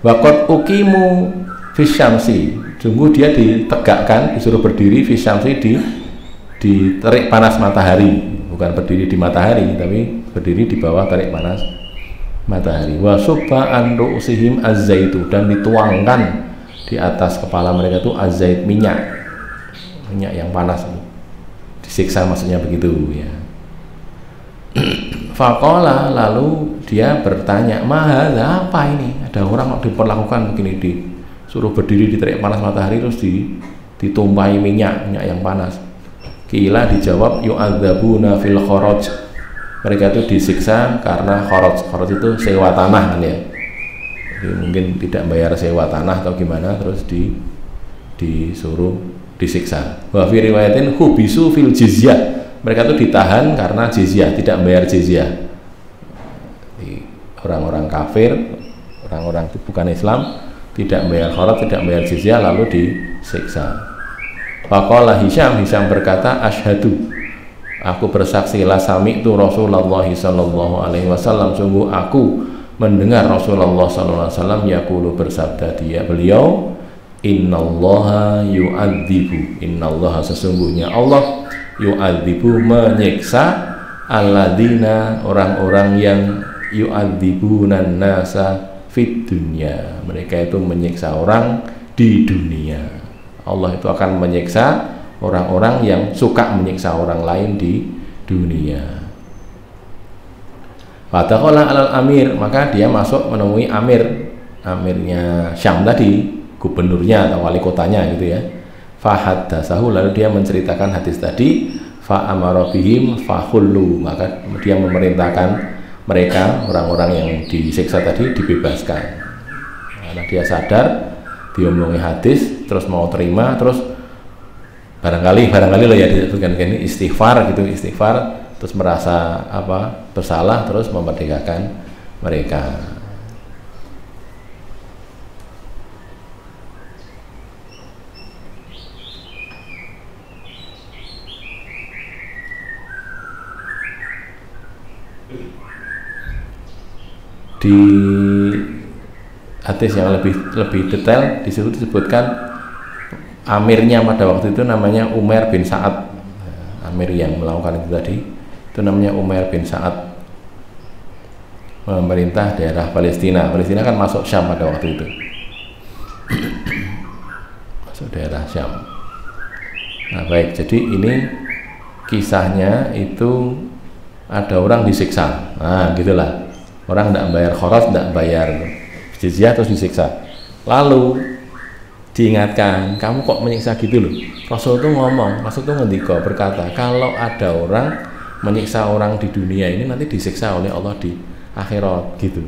S1: Waqad uqimu fisyamsi, sungguh dia ditegakkan, disuruh berdiri fisyamsi di terik panas matahari, bukan berdiri di matahari tapi berdiri di bawah terik panas matahari. Wa subba an ru'sihim az-zaitu, dan dituangkan di atas kepala mereka itu az-zait, minyak yang panas itu. Disiksa maksudnya begitu ya. Faqala, lalu dia bertanya, mahadza, apa ini? Ada orang diperlakukan begini, disuruh berdiri di terik panas matahari terus ditumpahi minyak yang panas. Qila, dijawab, yu'adzabuna fil kharaj. Mereka itu disiksa karena kharaj. Kharaj itu sewa tanah kan ya. Jadi mungkin tidak bayar sewa tanah atau gimana, terus disuruh disiksa. Wa fi riwayatin hubisu fil jizyah. Mereka itu ditahan karena jizyah, tidak bayar jizyah. Orang-orang kafir, orang-orang bukan Islam, tidak bayar kharaj, tidak bayar jizyah, lalu disiksa. Faqala Hisham berkata, asyhadu, aku bersaksi, la sami'tu Rasulullah sallallahu alaihi wasallam, sungguh aku mendengar Rasulullah sallallahu alaihi wasallam yaqulu, bersabda beliau, innallaha yu'adzibu, innallaha, sesungguhnya Allah, yu'adzibu, menyiksa, alladzina, orang-orang yang yu'adzibunan nasa fid dunya, mereka itu menyiksa orang di dunia. Allah itu akan menyiksa orang-orang yang suka menyiksa orang lain di dunia. Fadakhala alal amir, maka dia masuk menemui amirnya Syam tadi, gubernurnya atau wali kotanya gitu ya. Fahaddatsahu, lalu dia menceritakan hadis tadi. Fa amara bihim fahullu, maka dia memerintahkan mereka, orang-orang yang disiksa tadi, dibebaskan. Karena dia sadar diomongi hadis, terus mau terima, terus barangkali loh ya disebutkan ini istighfar gitu, istighfar, terus merasa bersalah, terus memerdekakan mereka. Di hadis yang lebih detail disebutkan amirnya pada waktu itu namanya Umair bin Sa'ad. Amir yang melakukan itu tadi itu namanya Umair bin Sa'ad, memerintah daerah Palestina. Palestina kan masuk Syam pada waktu itu. Masuk daerah Syam. Nah baik, jadi ini kisahnya itu ada orang disiksa. Nah gitulah, orang tidak bayar kharaj, tidak bayar jizyah, terus disiksa. Lalu diingatkan, kamu kok menyiksa gitu loh. Rasul itu ngomong, Rasul itu ngendika, berkata, kalau ada orang menyiksa orang di dunia ini, nanti disiksa oleh Allah di akhirat gitu.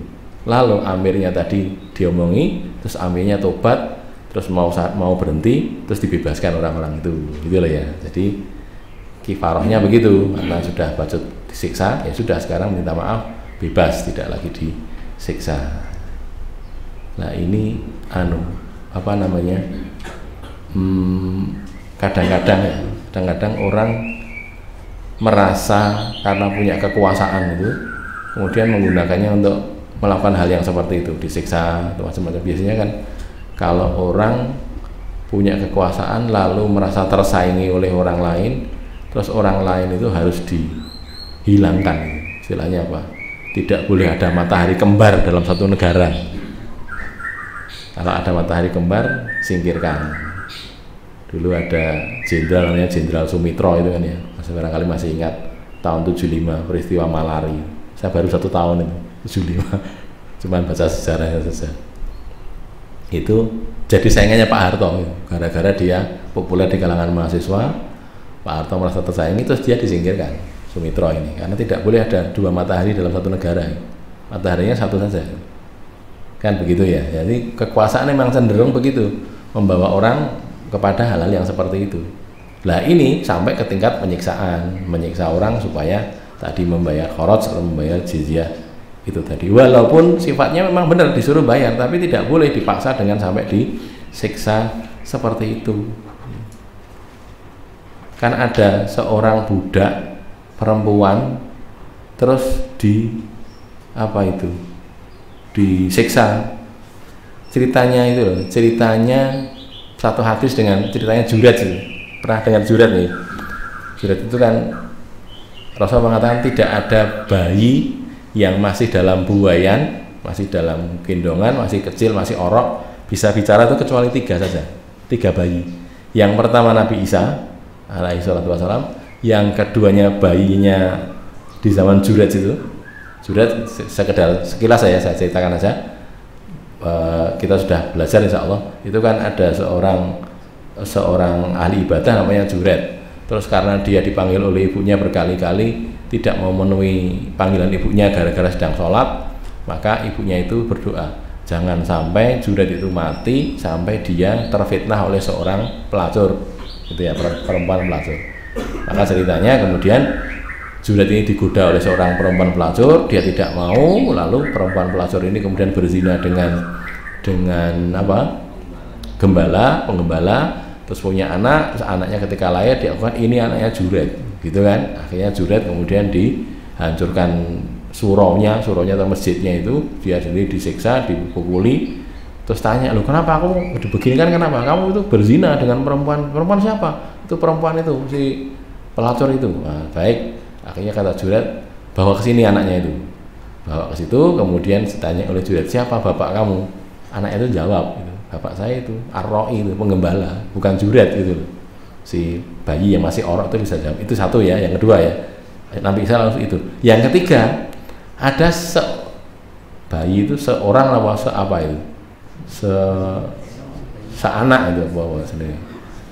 S1: Lalu amirnya tadi diomongi, terus amirnya tobat, terus mau berhenti, terus dibebaskan orang-orang itu, gitu loh ya. Jadi kifarahnya begitu, karena sudah patut disiksa, ya sudah, sekarang minta maaf, bebas, tidak lagi disiksa. Nah ini kadang-kadang orang merasa karena punya kekuasaan itu, kemudian menggunakannya untuk melakukan hal yang seperti itu, disiksa atau macam-macam. Biasanya kan kalau orang punya kekuasaan lalu merasa tersaingi oleh orang lain, terus orang lain itu harus dihilangkan, istilahnya apa? Tidak boleh ada matahari kembar dalam satu negara. Kalau ada matahari kembar, singkirkan. Dulu ada jenderal namanya Jenderal Sumitro itu kan ya, barangkali masih ingat tahun 75 peristiwa Malari. Saya baru 1 tahun itu 75, cuman baca sejarahnya saja. Itu jadi saingannya Pak Harto, gara-gara dia populer di kalangan mahasiswa. Pak Harto merasa tersaingi, terus dia disingkirkan, Sumitro ini, karena tidak boleh ada 2 matahari dalam satu negara. Mataharinya satu saja. Kan begitu ya. Jadi kekuasaan memang cenderung begitu, membawa orang kepada hal-hal yang seperti itu. Nah ini sampai ke tingkat penyiksaan, menyiksa orang supaya tadi membayar kharaj atau membayar jizyah itu tadi. Walaupun sifatnya memang benar disuruh bayar, tapi tidak boleh dipaksa dengan sampai disiksa seperti itu. Kan ada seorang budak perempuan terus disiksa. Ceritanya itu loh, ceritanya satu hadis dengan ceritanya Jurat sih. Pernah dengar Jurat nih? Jurat itu kan Rasul mengatakan tidak ada bayi yang masih dalam buayan, masih dalam gendongan, masih kecil, masih orok, bisa bicara itu kecuali 3 saja. 3 bayi. Yang pertama Nabi Isa alaihi salatu wassalam, yang keduanya bayinya di zaman Jurat itu, Juret sekedar sekilas saya ceritakan aja. Kita sudah belajar insya Allah. Itu kan ada seorang ahli ibadah namanya Juret. Terus karena dia dipanggil oleh ibunya berkali-kali tidak mau memenuhi panggilan ibunya gara-gara sedang sholat, maka ibunya itu berdoa, jangan sampai Juret itu mati sampai dia terfitnah oleh seorang pelacur, gitu ya, perempuan pelacur. Maka ceritanya kemudian Juret ini digoda oleh seorang perempuan pelacur, dia tidak mau, lalu perempuan pelacur ini kemudian berzina dengan penggembala, terus punya anak, terus anaknya ketika lahir dia bilang ini anaknya Juret, gitu kan. Akhirnya Juret kemudian dihancurkan suraunya atau masjidnya itu, dia sendiri disiksa, dipukuli. Terus tanya, loh kenapa aku begini kan, kenapa kamu itu berzina dengan perempuan siapa? Itu perempuan itu, si pelacur itu. Nah, baik, akhirnya kata Juret, bawa ke sini anaknya itu, bawa ke situ. Kemudian ditanya oleh Juret, siapa bapak kamu? Anaknya itu jawab, gitu, bapak saya itu Ar-Ra'i, itu penggembala, bukan Juret gitu. Si bayi yang masih orok itu bisa jawab. Itu satu ya. Yang kedua ya, Nabi Isa langsung itu. Yang ketiga, ada bayi itu seorang seanak itu bawa sendiri,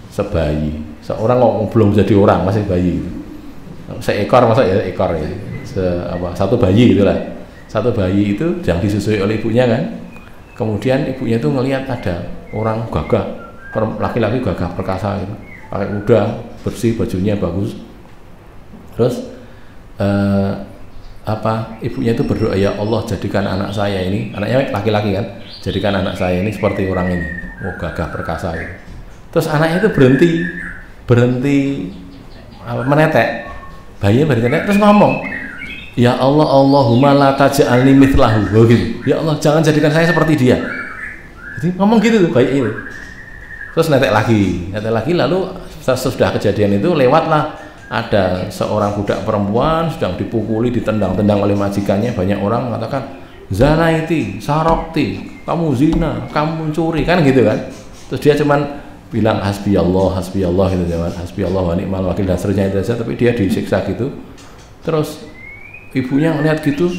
S1: sebayi, seorang kok belum jadi orang masih bayi, seekor masa ya ekor ya, satu bayi itulah, satu bayi itu yang disusui oleh ibunya kan. Kemudian ibunya itu ngelihat ada orang gagah, laki-laki gagah perkasa itu, pakai kuda, bersih, bajunya bagus. Terus ibunya itu berdoa, ya Allah jadikan anak saya ini, anaknya laki-laki kan, jadikan anak saya ini seperti orang ini, gagah perkasa itu. Terus anaknya itu berhenti menetek, bayinya berhenti menetek, terus ngomong, ya Allah, Allahumma la taj'alni mithlahu, gitu. Ya Allah jangan jadikan saya seperti dia. Jadi ngomong gitu tuh bayi itu. Terus netek lagi, lalu sesudah kejadian itu lewatlah ada seorang budak perempuan sedang dipukuli, ditendang-tendang oleh majikannya. Banyak orang mengatakan, zanaiti, sarokti, kamu zina, kamu mencuri, kan gitu kan. Terus dia cuman bilang hasbiyallah gitu, jangan hasbiyallah wa ni'mal wakil dan seterusnya itu saja, tapi dia disiksa gitu. Terus ibunya ngeliat gitu,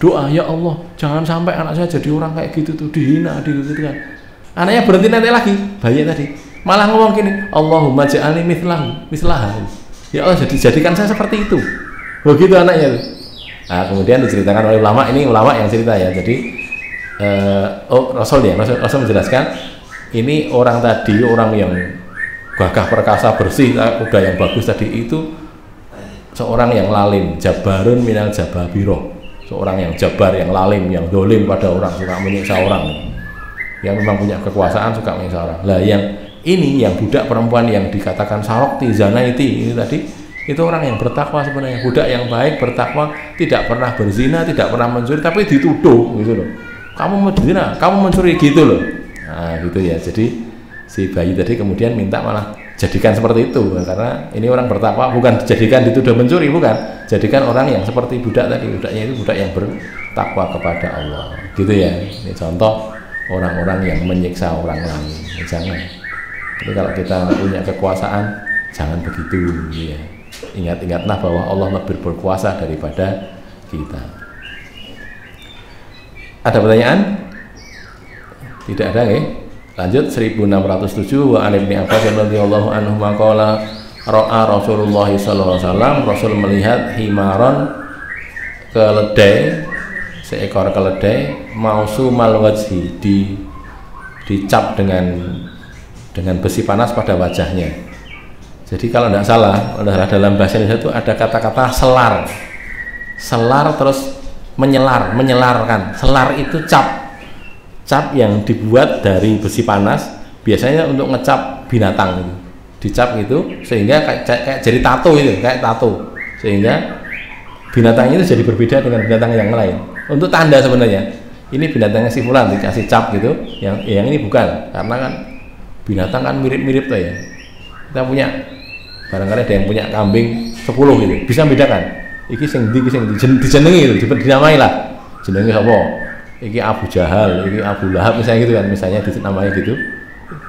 S1: doa, ya Allah jangan sampai anak saya jadi orang kayak gitu tuh, dihina, gitu kan. Anaknya berhenti netek lagi, bayi tadi malah ngomong gini, Allahumma ja'alni mislaha, ya Allah jadikan saya seperti itu, begitu anaknya tuh. Nah kemudian diceritakan oleh ulama, ini ulama yang cerita ya. Jadi Rasul menjelaskan, ini orang tadi, orang yang gagah perkasa, bersih, kuda yang bagus tadi itu seorang yang lalim, jabarun minal jababiro, seorang yang jabar, yang lalim, yang dolim pada orang, suka menyiksa orang, yang memang punya kekuasaan, suka menyiksa orang. Lah yang ini, yang budak perempuan yang dikatakan sarokti, zanaiti ini tadi, itu orang yang bertakwa sebenarnya, budak yang baik, bertakwa, tidak pernah berzina, tidak pernah mencuri, tapi dituduh gitu loh, kamu berzina, kamu mencuri, gitu loh. Nah gitu ya. Jadi si bayi tadi kemudian minta malah jadikan seperti itu, karena ini orang bertakwa, bukan dijadikan dituduh mencuri, bukan, jadikan orang yang seperti budak tadi, budaknya itu budak yang bertakwa kepada Allah, gitu ya. Ini contoh orang-orang yang menyiksa orang lain, jangan. Jadi kalau kita punya kekuasaan, jangan begitu ya. Ingat-ingatlah bahwa Allah lebih berkuasa daripada kita. Ada pertanyaan? Tidak ada ya? Lanjut 1607. Wa an Ibnu Abbas radhiyallahu anhu maqala ra'a Rasulullah sallallahu alaihi wasallam, Rasul melihat himaron, keledai, seekor keledai, mausumal wajhi, dicap dengan besi panas pada wajahnya. Jadi kalau tidak salah, dalam bahasa Indonesia itu ada kata-kata selar terus menyelarkan. Selar itu cap yang dibuat dari besi panas, biasanya untuk ngecap binatang gitu. Dicap gitu sehingga kayak jadi tato itu, kayak tato, sehingga binatang itu jadi berbeda dengan binatang yang lain. Untuk tanda sebenarnya ini binatangnya si fulan, dikasih cap gitu, yang ini bukan, karena kan binatang kan mirip-mirip tuh ya. Kita punya, barangkali ada yang punya kambing 10 gitu, bisa membedakan iki sing ndi, iki sing dijenengi gitu, dinamai lah, jenenge sapa, iki Abu Jahal, iki Abu Lahab misalnya gitu kan, misalnya dinamai gitu,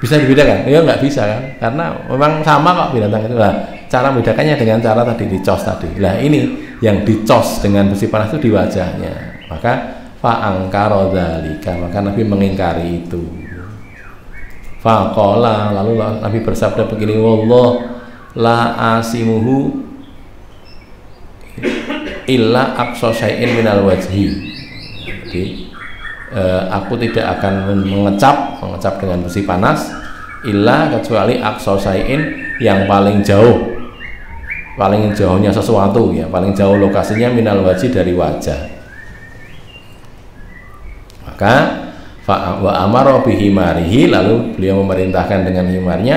S1: bisa dibedakan? Ya nggak bisa kan, karena memang sama kok binatang itu lah. cara membedakannya dengan cara tadi dicos tadi. Lah ini yang dicos dengan besi panas itu di wajahnya. Maka fa'angkara dzalika, maka Nabi mengingkari itu. Faqala, lalu Nabi bersabda begini, wallah la asimuhu illa aqsa syai'in minal wajhi. Jadi aku tidak akan mengecap dengan besi panas illa kecuali aqsa syai'in, yang paling jauhnya sesuatu ya, paling jauh lokasinya minal wajhi, dari wajah. Maka wa amara bihimarihi, lalu beliau memerintahkan dengan himarnya,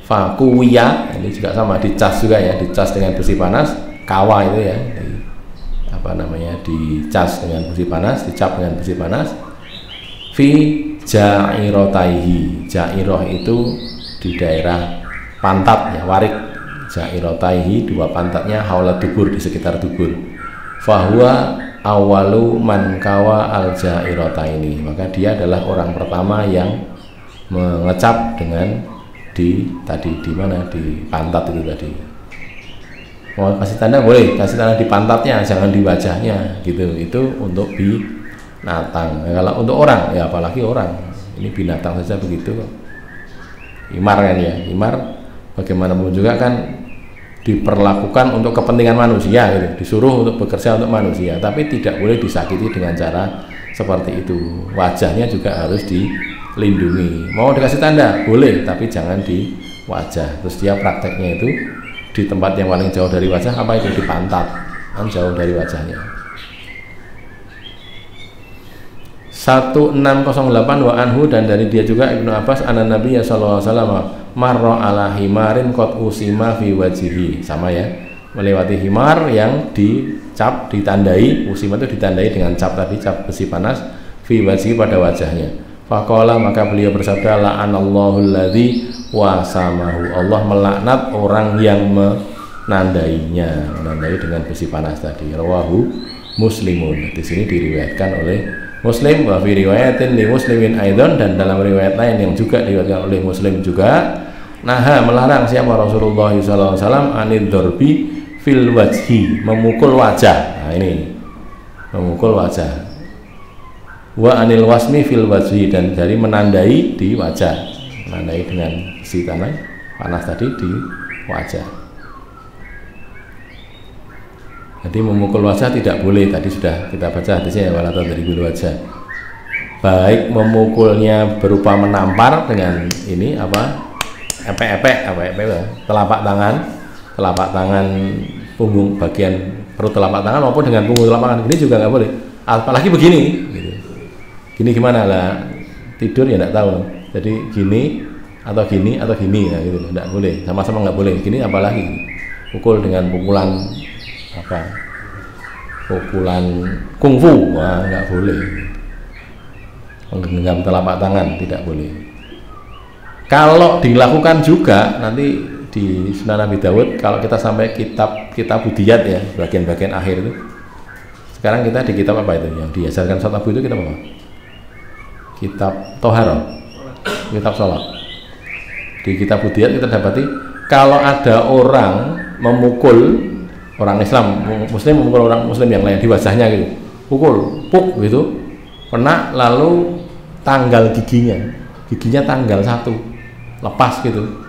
S1: fakuwiya, ini juga sama, dicas juga ya, dicas dengan besi panas, kawa itu ya, dicas dengan besi panas, dicap dengan besi panas, fi jairotaihi, jairoh itu di daerah pantat ya, warik, jairotaihi, dua pantatnya, haula dubur, di sekitar dubur, fahuwa awalu man kawa al jairotaini, maka dia adalah orang pertama yang mengecap dengan di mana, di pantat itu tadi. Mau kasih tanda boleh, kasih tanda di pantatnya, jangan di wajahnya gitu. Itu untuk binatang. Kalau untuk orang ya, apalagi orang, ini binatang saja begitu. Himar kan ya, himar bagaimanapun juga kan diperlakukan untuk kepentingan manusia gitu. Disuruh untuk bekerja untuk manusia, tapi tidak boleh disakiti dengan cara seperti itu. Wajahnya juga harus dilindungi. Mau dikasih tanda boleh, tapi jangan di wajah. Terus dia prakteknya itu di tempat yang paling jauh dari wajah, apa itu, di pantat, kan jauh dari wajahnya. 1608 wa anhu, dan dari dia juga Ibnu Abbas, anan Nabi sallallahu alaihi wasallam marra ala himarin qad usima fi wajhihi, sama ya, melewati himar yang dicap, ditandai, usima itu ditandai dengan cap tadi, cap besi panas, fi wajhihi, pada wajahnya. Faqala, maka beliau bersabda, la'anallahu alladzi wasamahu, Allah melaknat orang yang menandainya, menandai dengan besi panas tadi. Rawahu Muslimun, di sini diriwayatkan oleh Muslim, wa fi riwayatin li Muslimin aidan, dan dalam riwayat lain yang juga diriwayatkan oleh Muslim juga, naha, melarang siapa Rasulullah sallallahu alaihi wasallam anid dorbi fil wajhi, memukul wajah. Nah ini memukul wajah. Wa anil wasmi fil wajhi, dan dari menandai di wajah, menandai dengan besi panas tadi di wajah. Jadi memukul wajah tidak boleh, tadi sudah kita baca hadisnya ya, walatan dari bulu wajah. Baik memukulnya berupa menampar dengan ini apa, epek-epek, telapak tangan punggung, bagian perut telapak tangan maupun dengan punggung telapak tangan, ini juga nggak boleh. Apalagi begini, gitu. Gini gimana lah, tidur ya nggak tahu. Jadi gini atau gini ya, gitu, nggak boleh, sama-sama nggak boleh. Gini apalagi pukul dengan pukulan pukulan kungfu, wah nggak boleh. Menggenggam telapak tangan tidak boleh. Kalau dilakukan juga nanti di Sunan Abi Dawud, kalau kita sampai kitab Budiyat ya, bagian-bagian akhir itu. Sekarang kita di kitab apa itu yang diajarkan sholat Abu itu, kitab apa? Kitab Toharoh, kitab sholat. Di kitab Budiyat kita dapati kalau ada orang memukul orang Islam, Muslim memukul orang Muslim yang lain di wajahnya gitu, pukul, puk gitu, kena, lalu tanggal giginya tanggal 1 lepas gitu,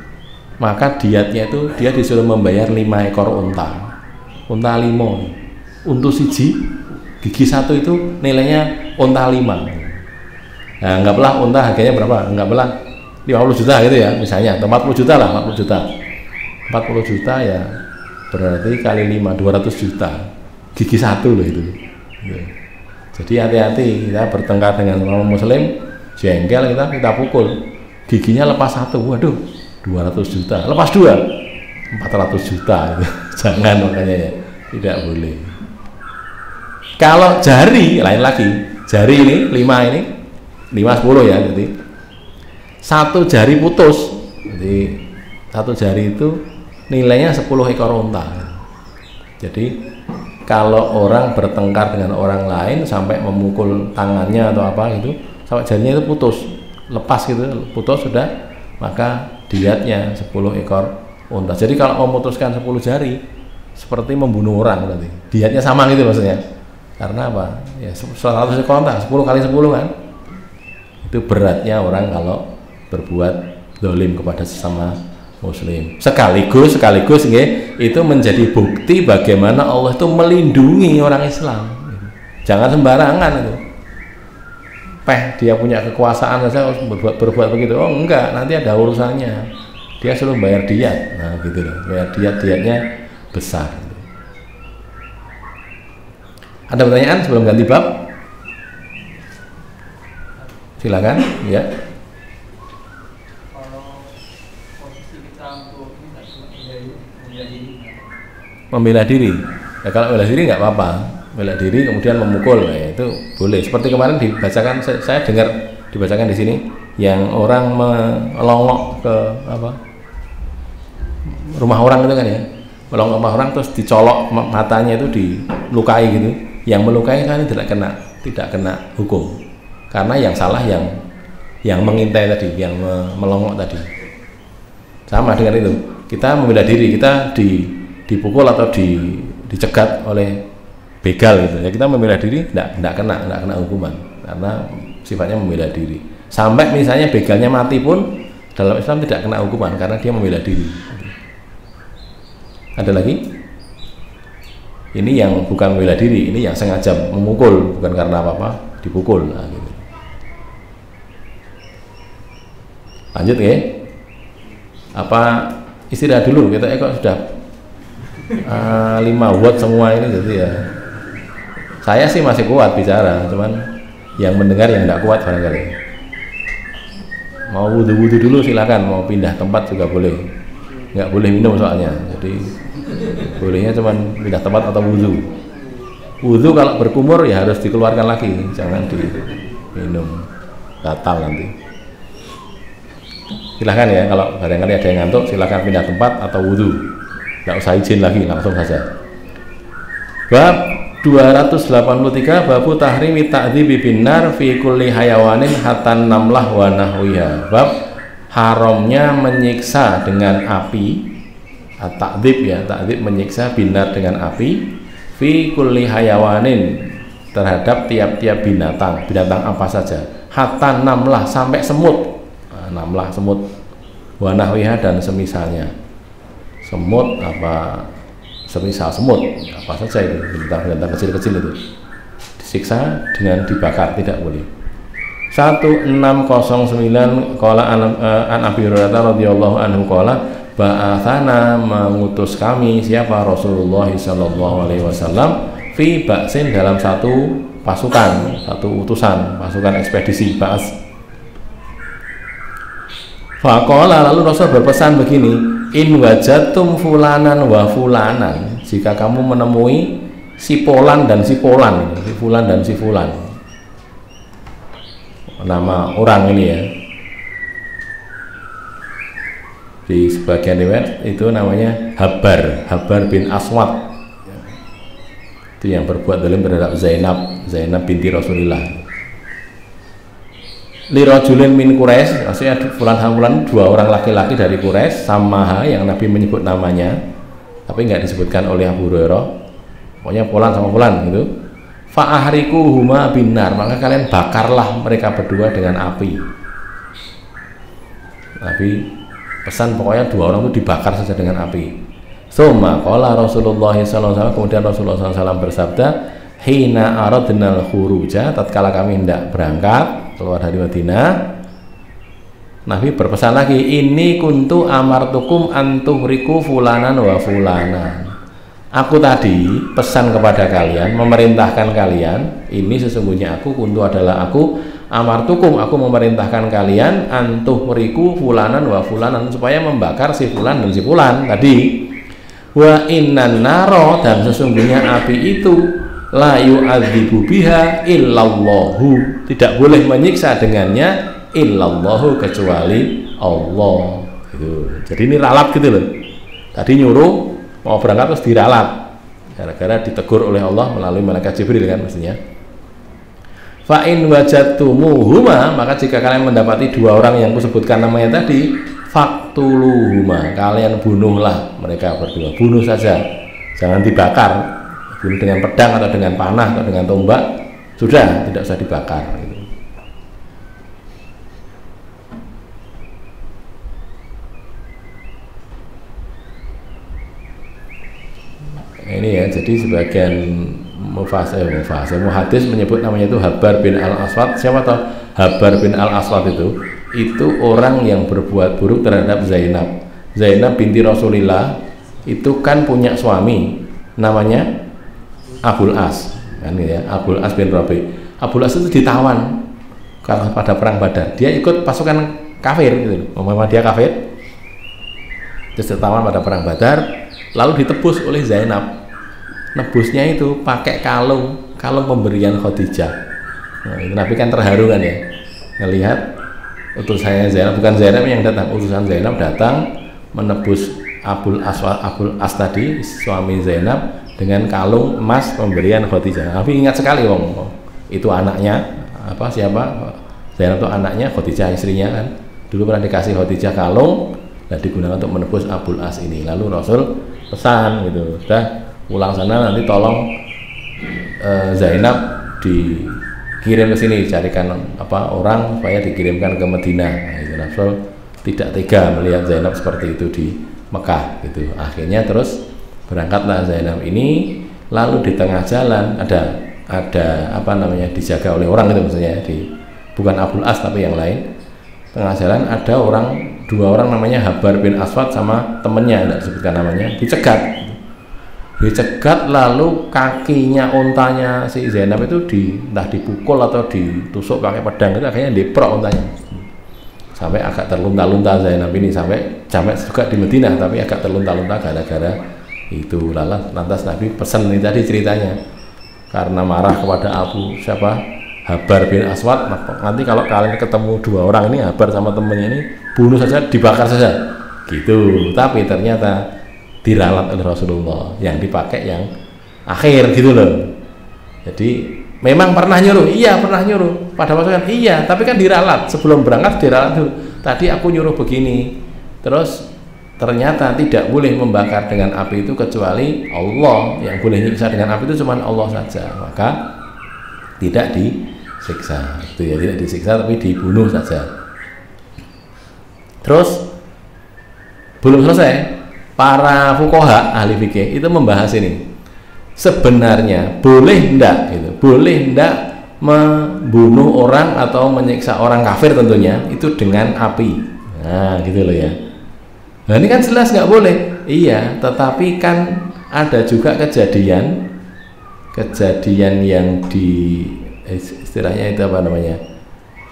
S1: maka diatnya itu dia disuruh membayar 5 ekor unta 5, untuk siji gigi 1 itu nilainya unta 5. Nah, anggaplah unta harganya berapa, anggaplah 50 juta gitu ya misalnya, atau 40 juta lah, 40 juta ya, berarti kali 5, 200 juta, gigi 1 loh itu. Jadi hati-hati, kita bertengkar dengan orang Muslim, jengkel, kita pukul, giginya lepas 1, waduh 200 juta, lepas 2, 400 juta gitu. Jangan, makanya ya, tidak boleh. Kalau jari lain lagi, jari ini 5 10 ya, jadi 1 jari putus, jadi 1 jari itu nilainya 10 ekor unta. Jadi kalau orang bertengkar dengan orang lain sampai memukul tangannya atau apa itu, sampai jarinya itu putus, lepas gitu, putus sudah, maka diatnya 10 ekor unta. Jadi kalau memutuskan 10 jari seperti membunuh orang berarti. Diatnya sama gitu maksudnya. Karena apa? Ya 100 ekor unta, 10 kali 10 kan. Itu beratnya orang kalau berbuat zalim kepada sesama muslim. Sekaligus nggih, itu menjadi bukti bagaimana Allah itu melindungi orang Islam. Jangan sembarangan itu. Dia punya kekuasaan saja berbuat begitu. Oh enggak, nanti ada urusannya. Dia suruh bayar diat. Nah, gitu loh. Bayar diatnya besar. Ada pertanyaan sebelum ganti bab? Silakan, ya. Membela diri. Ya, kalau membela diri nggak apa-apa. Membela diri kemudian memukul, ya, itu boleh. Seperti kemarin dibacakan, saya dengar dibacakan di sini, yang orang melongok ke rumah orang itu kan ya, melongok rumah orang terus dicolok matanya itu dilukai gitu. Yang melukai kan tidak kena hukum, karena yang salah yang mengintai tadi, yang melongok tadi. Sama dengan itu, kita membela diri, kita dipukul atau dicegat oleh begal gitu ya, kita membela diri tidak kena hukuman karena sifatnya membela diri. Sampai misalnya begalnya mati pun dalam Islam tidak kena hukuman karena dia membela diri. Ada lagi? Ini yang bukan membela diri, ini yang sengaja memukul, bukan karena apa-apa dipukul. Nah, gitu. Lanjut ya. Apa istirahat dulu, kita kok sudah 5 watt semua ini, jadi ya saya sih masih kuat bicara, cuman yang mendengar yang tidak kuat barangkali. Mau wudhu dulu silakan, mau pindah tempat juga boleh, nggak boleh minum soalnya, jadi bolehnya cuman pindah tempat atau wudhu kalau berkumur ya harus dikeluarkan lagi, jangan diminum, batal nanti. Silahkan ya, kalau barangkali ada yang ngantuk silahkan pindah tempat atau wudhu, nggak usah izin lagi, langsung saja. Bab 283, babu tahrimi ta'dzibi binar fi kulli hayawanin hatan namlah wa nahwiha. Bab haramnya menyiksa dengan api, ta'dzib ya, ta'dzib menyiksa binar dengan api, fi kulli hayawanin terhadap tiap-tiap binatang apa saja, hatan namlah sampai semut. Namlah semut, wa nahwiha dan semisalnya. Semut apa semisal semut apa saja itu, binatang-binatang kecil-kecil itu disiksa dengan dibakar, tidak boleh. 1609 qala an Abi Hurairah radhiyallahu anhu qala ba'athana, mengutus kami siapa Rasulullah sallallahu alaihi wasallam fi ba'sin, dalam satu pasukan, satu utusan, pasukan ekspedisi ba'as. Faqala, lalu Rasul berpesan begini, in wajatum fulanan wa fulanan, jika kamu menemui si Polan dan si Polan, si Fulan dan si Fulan, nama orang ini ya, di sebagian riwayat itu namanya Habar bin Aswad, itu yang berbuat zalim terhadap Zainab binti Rasulullah. Lirajulin min Quraisy, maksudnya fulan dua orang laki-laki dari Quraisy, samaha yang Nabi menyebut namanya tapi nggak disebutkan oleh Abu Hurairah, pokoknya Polan sama Polan gitu. Fa'ahriku huma binar, maka kalian bakarlah mereka berdua dengan api. Nabi pesan pokoknya dua orang itu dibakar saja dengan api. Tsumma qala Rasulullah sallallahu alaihi wasallam, kemudian Rasulullah SAW bersabda, hina aradnal khuruja, tatkala kami hendak berangkat keluar dari Madinah, Nabi berpesan lagi, ini kuntu amartukum antuhriku fulanan wa fulanan. Aku tadi pesan kepada kalian, memerintahkan kalian, ini sesungguhnya aku, kuntu adalah aku, amartukum, aku memerintahkan kalian, antuhriku fulanan wa fulanan, supaya membakar si fulan dan si fulan tadi. Wa innan naro, dan sesungguhnya api itu la yu'adzibu biha illallahu, tidak boleh menyiksa dengannya illallahu, kecuali Allah gitu. Jadi ini ralat gitu loh, tadi nyuruh mau berangkat terus diralat gara-gara ditegur oleh Allah melalui malaikat Jibril kan mestinya. Fa in wajadtumuhuma, maka jika kalian mendapati dua orang yang kusebutkan namanya tadi, faktuluhuma, kalian bunuhlah mereka berdua, bunuh saja, jangan dibakar, bunuh dengan pedang atau dengan panah atau dengan tombak, sudah tidak usah dibakar gitu. Ini ya, jadi sebagian muhadis menyebut namanya itu Habar bin Al-Aswad. Siapa tahu Habar bin Al-Aswad itu orang yang berbuat buruk terhadap Zainab. Zainab binti Rasulillah itu kan punya suami namanya Abul As, kan ya, Abul As bin Rabi. Abul As itu ditawan karena pada perang Badar. Dia ikut pasukan kafir gitu. Memang dia kafir. Terus ditawan pada perang Badar, lalu ditebus oleh Zainab. Nebusnya itu pakai kalung pemberian Khadijah. Nah, itu Nabi kan terharu kan ya, ngelihat utusannya Zainab, bukan Zainab yang datang, utusan Zainab datang menebus Abul As tadi, suami Zainab, dengan kalung emas pemberian Khadijah. Nabi ingat sekali, itu anaknya siapa? Zainab itu anaknya Khadijah, istrinya kan. Dulu pernah dikasih Khadijah kalung dan digunakan untuk menebus Abul As ini. Lalu Rasul pesan gitu, udah pulang sana nanti tolong Zainab dikirim ke sini, carikan orang supaya dikirimkan ke Madinah. Nah, itu Rasul tidak tega melihat Zainab seperti itu di Mekah gitu. Akhirnya terus berangkatlah Zainab ini, lalu di tengah jalan ada dijaga oleh orang, itu maksudnya bukan Abul As tapi yang lain. Tengah jalan ada dua orang namanya Habar bin Aswad sama temennya, tidak disebutkan namanya, dicegat, lalu kakinya untanya si Zainab itu entah dipukul atau ditusuk pakai pedang, itu akhirnya diprok untanya sampai agak terlunta-lunta Zainab ini, sampai juga di Madinah tapi agak terlunta-lunta gara-gara itu. Lantas Nabi pesan ini tadi ceritanya, karena marah kepada Habar bin Aswad, nanti kalau kalian ketemu dua orang ini, Habar sama temennya ini, bunuh saja, dibakar saja gitu. Tapi ternyata diralat oleh Rasulullah, yang dipakai yang akhir gitu loh. Jadi memang pernah nyuruh, iya pernah nyuruh pada masukan, iya, tapi kan diralat, sebelum berangkat diralat dulu, tadi aku nyuruh begini, terus ternyata tidak boleh membakar dengan api itu kecuali Allah, yang boleh nyiksa dengan api itu cuma Allah saja, maka tidak disiksa itu ya, tidak disiksa tapi dibunuh saja. Terus belum selesai, para fuqaha ahli fikih itu membahas ini, sebenarnya boleh ndak membunuh orang atau menyiksa orang kafir, tentunya itu dengan api. Nah gitu loh ya. Nah ini kan jelas nggak boleh. Iya, tetapi kan ada juga kejadian yang istilahnya itu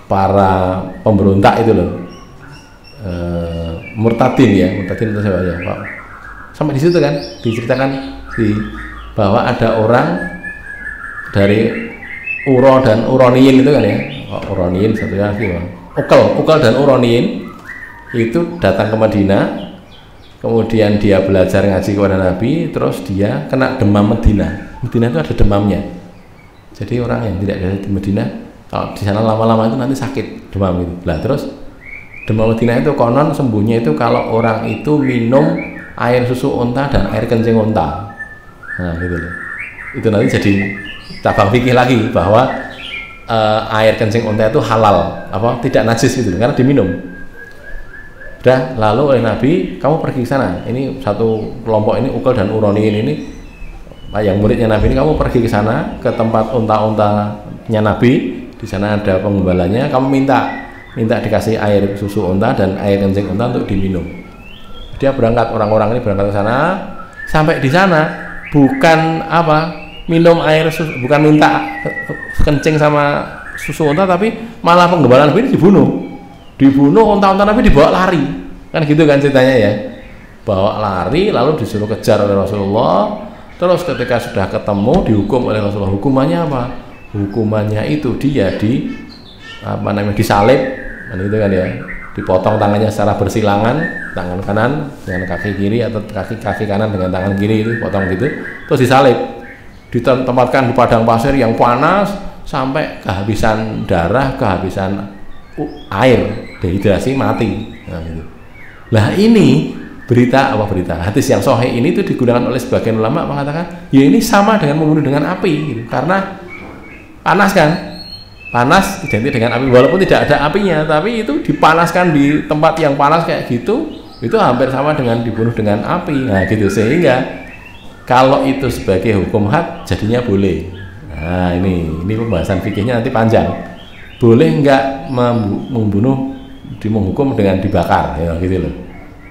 S1: para pemberontak itu loh, murtadin itu siapa ya Pak? Sampai di situ kan diceritakan bahwa ada orang dari Uro dan Uroniyin itu kan ya, Uroniyin satu lagi Ukal dan Uroniyin itu datang ke Madinah, kemudian dia belajar ngaji kepada Nabi, terus dia kena demam Madinah itu ada demamnya. Jadi orang yang tidak ada di Madinah, kalau di sana lama-lama itu nanti sakit demam itu. Lah terus demam Madinah itu konon sembuhnya itu kalau orang itu minum air susu unta dan air kencing unta. Nah gitu loh. Itu nanti jadi cabang fikih lagi bahwa air kencing unta itu halal, tidak najis gitu karena diminum. Udah, lalu oleh Nabi, kamu pergi ke sana. Ini satu kelompok ini, Ukal dan Uroniin ini, yang muridnya Nabi ini, kamu pergi ke sana ke tempat unta-untanya Nabi. Di sana ada penggembalanya, kamu minta dikasih air susu unta dan air kencing unta untuk diminum. Dia berangkat, orang-orang ini berangkat ke sana. Sampai di sana bukan minum air susu, bukan minta kencing sama susu unta, tapi malah penggembalaan Nabi ini dibunuh unta-unta Nabi dibawa lari, kan gitu kan ceritanya ya, bawa lari lalu disuruh kejar oleh Rasulullah. Terus ketika sudah ketemu dihukum oleh Rasulullah. Hukumannya apa? Hukumannya itu dia disalib, kan gitu kan ya, dipotong tangannya secara bersilangan, tangan kanan dengan kaki kiri atau kaki kanan dengan tangan kiri, itu potong gitu, terus disalib, ditempatkan di padang pasir yang panas sampai kehabisan darah, kehabisan air, dehidrasi, mati. Nah, gitu. Lah ini berita hadis yang sahih ini tuh digunakan oleh sebagian ulama mengatakan ya ini sama dengan membunuh dengan api gitu. Karena panas kan, panas identik dengan api walaupun tidak ada apinya, tapi itu dipanaskan di tempat yang panas kayak gitu, itu hampir sama dengan dibunuh dengan api. Nah gitu, sehingga kalau itu sebagai hukum had jadinya boleh. Nah ini pembahasan fikihnya nanti panjang. Boleh enggak membunuh menghukum dengan dibakar ya gitu loh.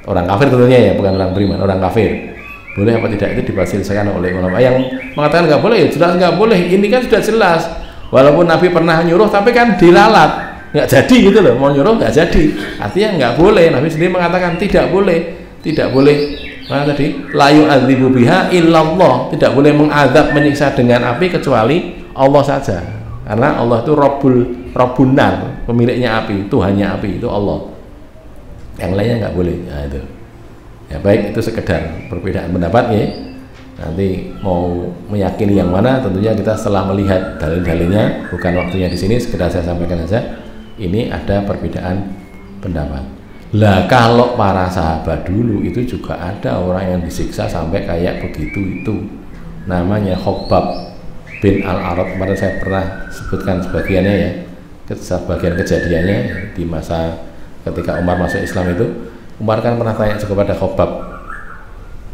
S1: Orang kafir tentunya ya, bukan orang beriman, orang kafir. Boleh apa tidak itu diperselisihkan oleh ulama. Yang mengatakan nggak boleh, ya jelas nggak boleh. Ini kan sudah jelas. Walaupun Nabi pernah nyuruh, tapi kan dilalat, nggak jadi gitu loh. Mau nyuruh nggak jadi. Artinya nggak boleh. Nabi sendiri mengatakan tidak boleh, tidak boleh. Mana tadi? La yu'adzibu biha illallah. Tidak boleh mengadab, menyiksa dengan api kecuali Allah saja. Karena Allah itu Rabbun nar, pemiliknya api, Tuhannya api itu Allah. Yang lainnya nggak boleh. Nah itu ya, baik, itu sekedar perbedaan pendapat ya. Nanti mau meyakini yang mana tentunya kita setelah melihat dalil-dalilnya, bukan waktunya di sini, sekedar saya sampaikan saja ini ada perbedaan pendapat. Lah kalau para sahabat dulu itu juga ada orang yang disiksa sampai kayak begitu, itu namanya Khabbab bin Al-Arat. Kemarin saya pernah sebutkan sebagiannya ya, sebagian kejadiannya di masa ketika Umar masuk Islam itu. Umar kan pernah tanya kepada Khabbab,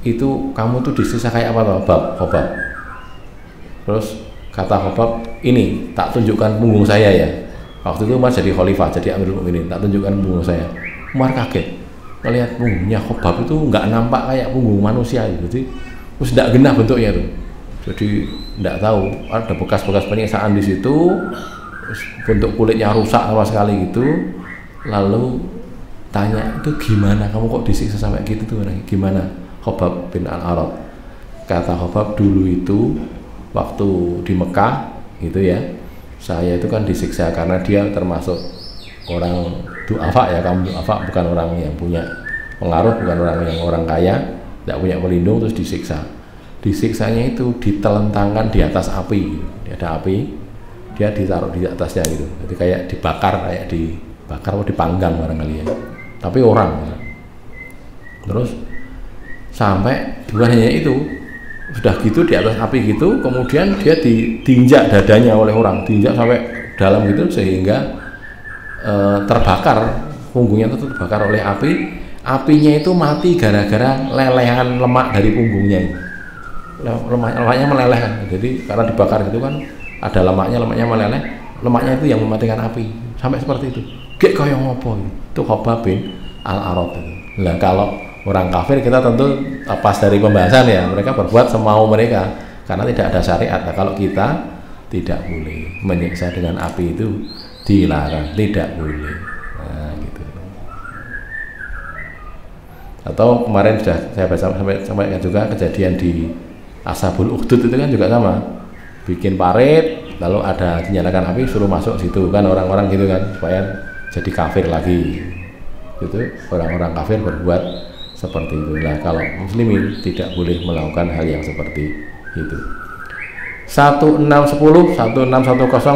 S1: itu kamu tuh disiksa kayak apa toh Khabbab? Terus kata Khabbab, ini tak tunjukkan punggung saya ya. Waktu itu Umar jadi khalifah, jadi Amirul Mukminin, tak tunjukkan punggung saya. Umar kaget melihat punggungnya Khabbab itu nggak nampak kayak punggung manusia gitu. Jadi terus tidak genah bentuknya tuh, jadi tidak tahu ada bekas-bekas penyiksaan di situ, bentuk kulitnya rusak sama sekali gitu. Lalu tanya, itu gimana kamu kok disiksa sampai gitu tuh, gimana? Khabbab bin Al-Arat. Kata Khabbab, dulu itu waktu di Mekah gitu ya, saya itu kan disiksa karena dia termasuk orang du'afa ya, kamu du'afa, bukan orang yang punya pengaruh, bukan orang kaya, tidak punya pelindung, terus disiksa. Disiksanya itu ditelentangkan di atas api, ada api, dia ditaruh di atasnya gitu, jadi kayak dibakar, kayak dibakar atau dipanggang barangkali ya, tapi orang. Terus sampai bukan hanya itu, sudah gitu di atas api gitu, kemudian dia diinjak dadanya oleh orang, diinjak sampai dalam gitu sehingga terbakar, punggungnya itu terbakar oleh api. Apinya itu mati gara-gara lelehan lemak dari punggungnya. Lemaknya meleleh kan, jadi karena dibakar gitu kan ada lemaknya meleleh, lemaknya itu yang mematikan api, sampai seperti itu. Gek kaya ngopo itu Khabbab bin Al-Arat itu. Lah kalau orang kafir kita tentu lepas dari pembahasan ya, mereka berbuat semau mereka karena tidak ada syariat. Nah, kalau kita tidak boleh menyiksa dengan api, itu dilarang, tidak boleh. Nah, gitu. Atau kemarin sudah saya sampaikan juga kejadian di Ashabul Ukhdud itu kan juga sama, bikin parit lalu ada dinyalakan api, suruh masuk situ kan orang-orang gitu kan, supaya jadi kafir lagi. Itu orang-orang kafir berbuat seperti itu. Nah, kalau muslimin tidak boleh melakukan hal yang seperti itu. 1610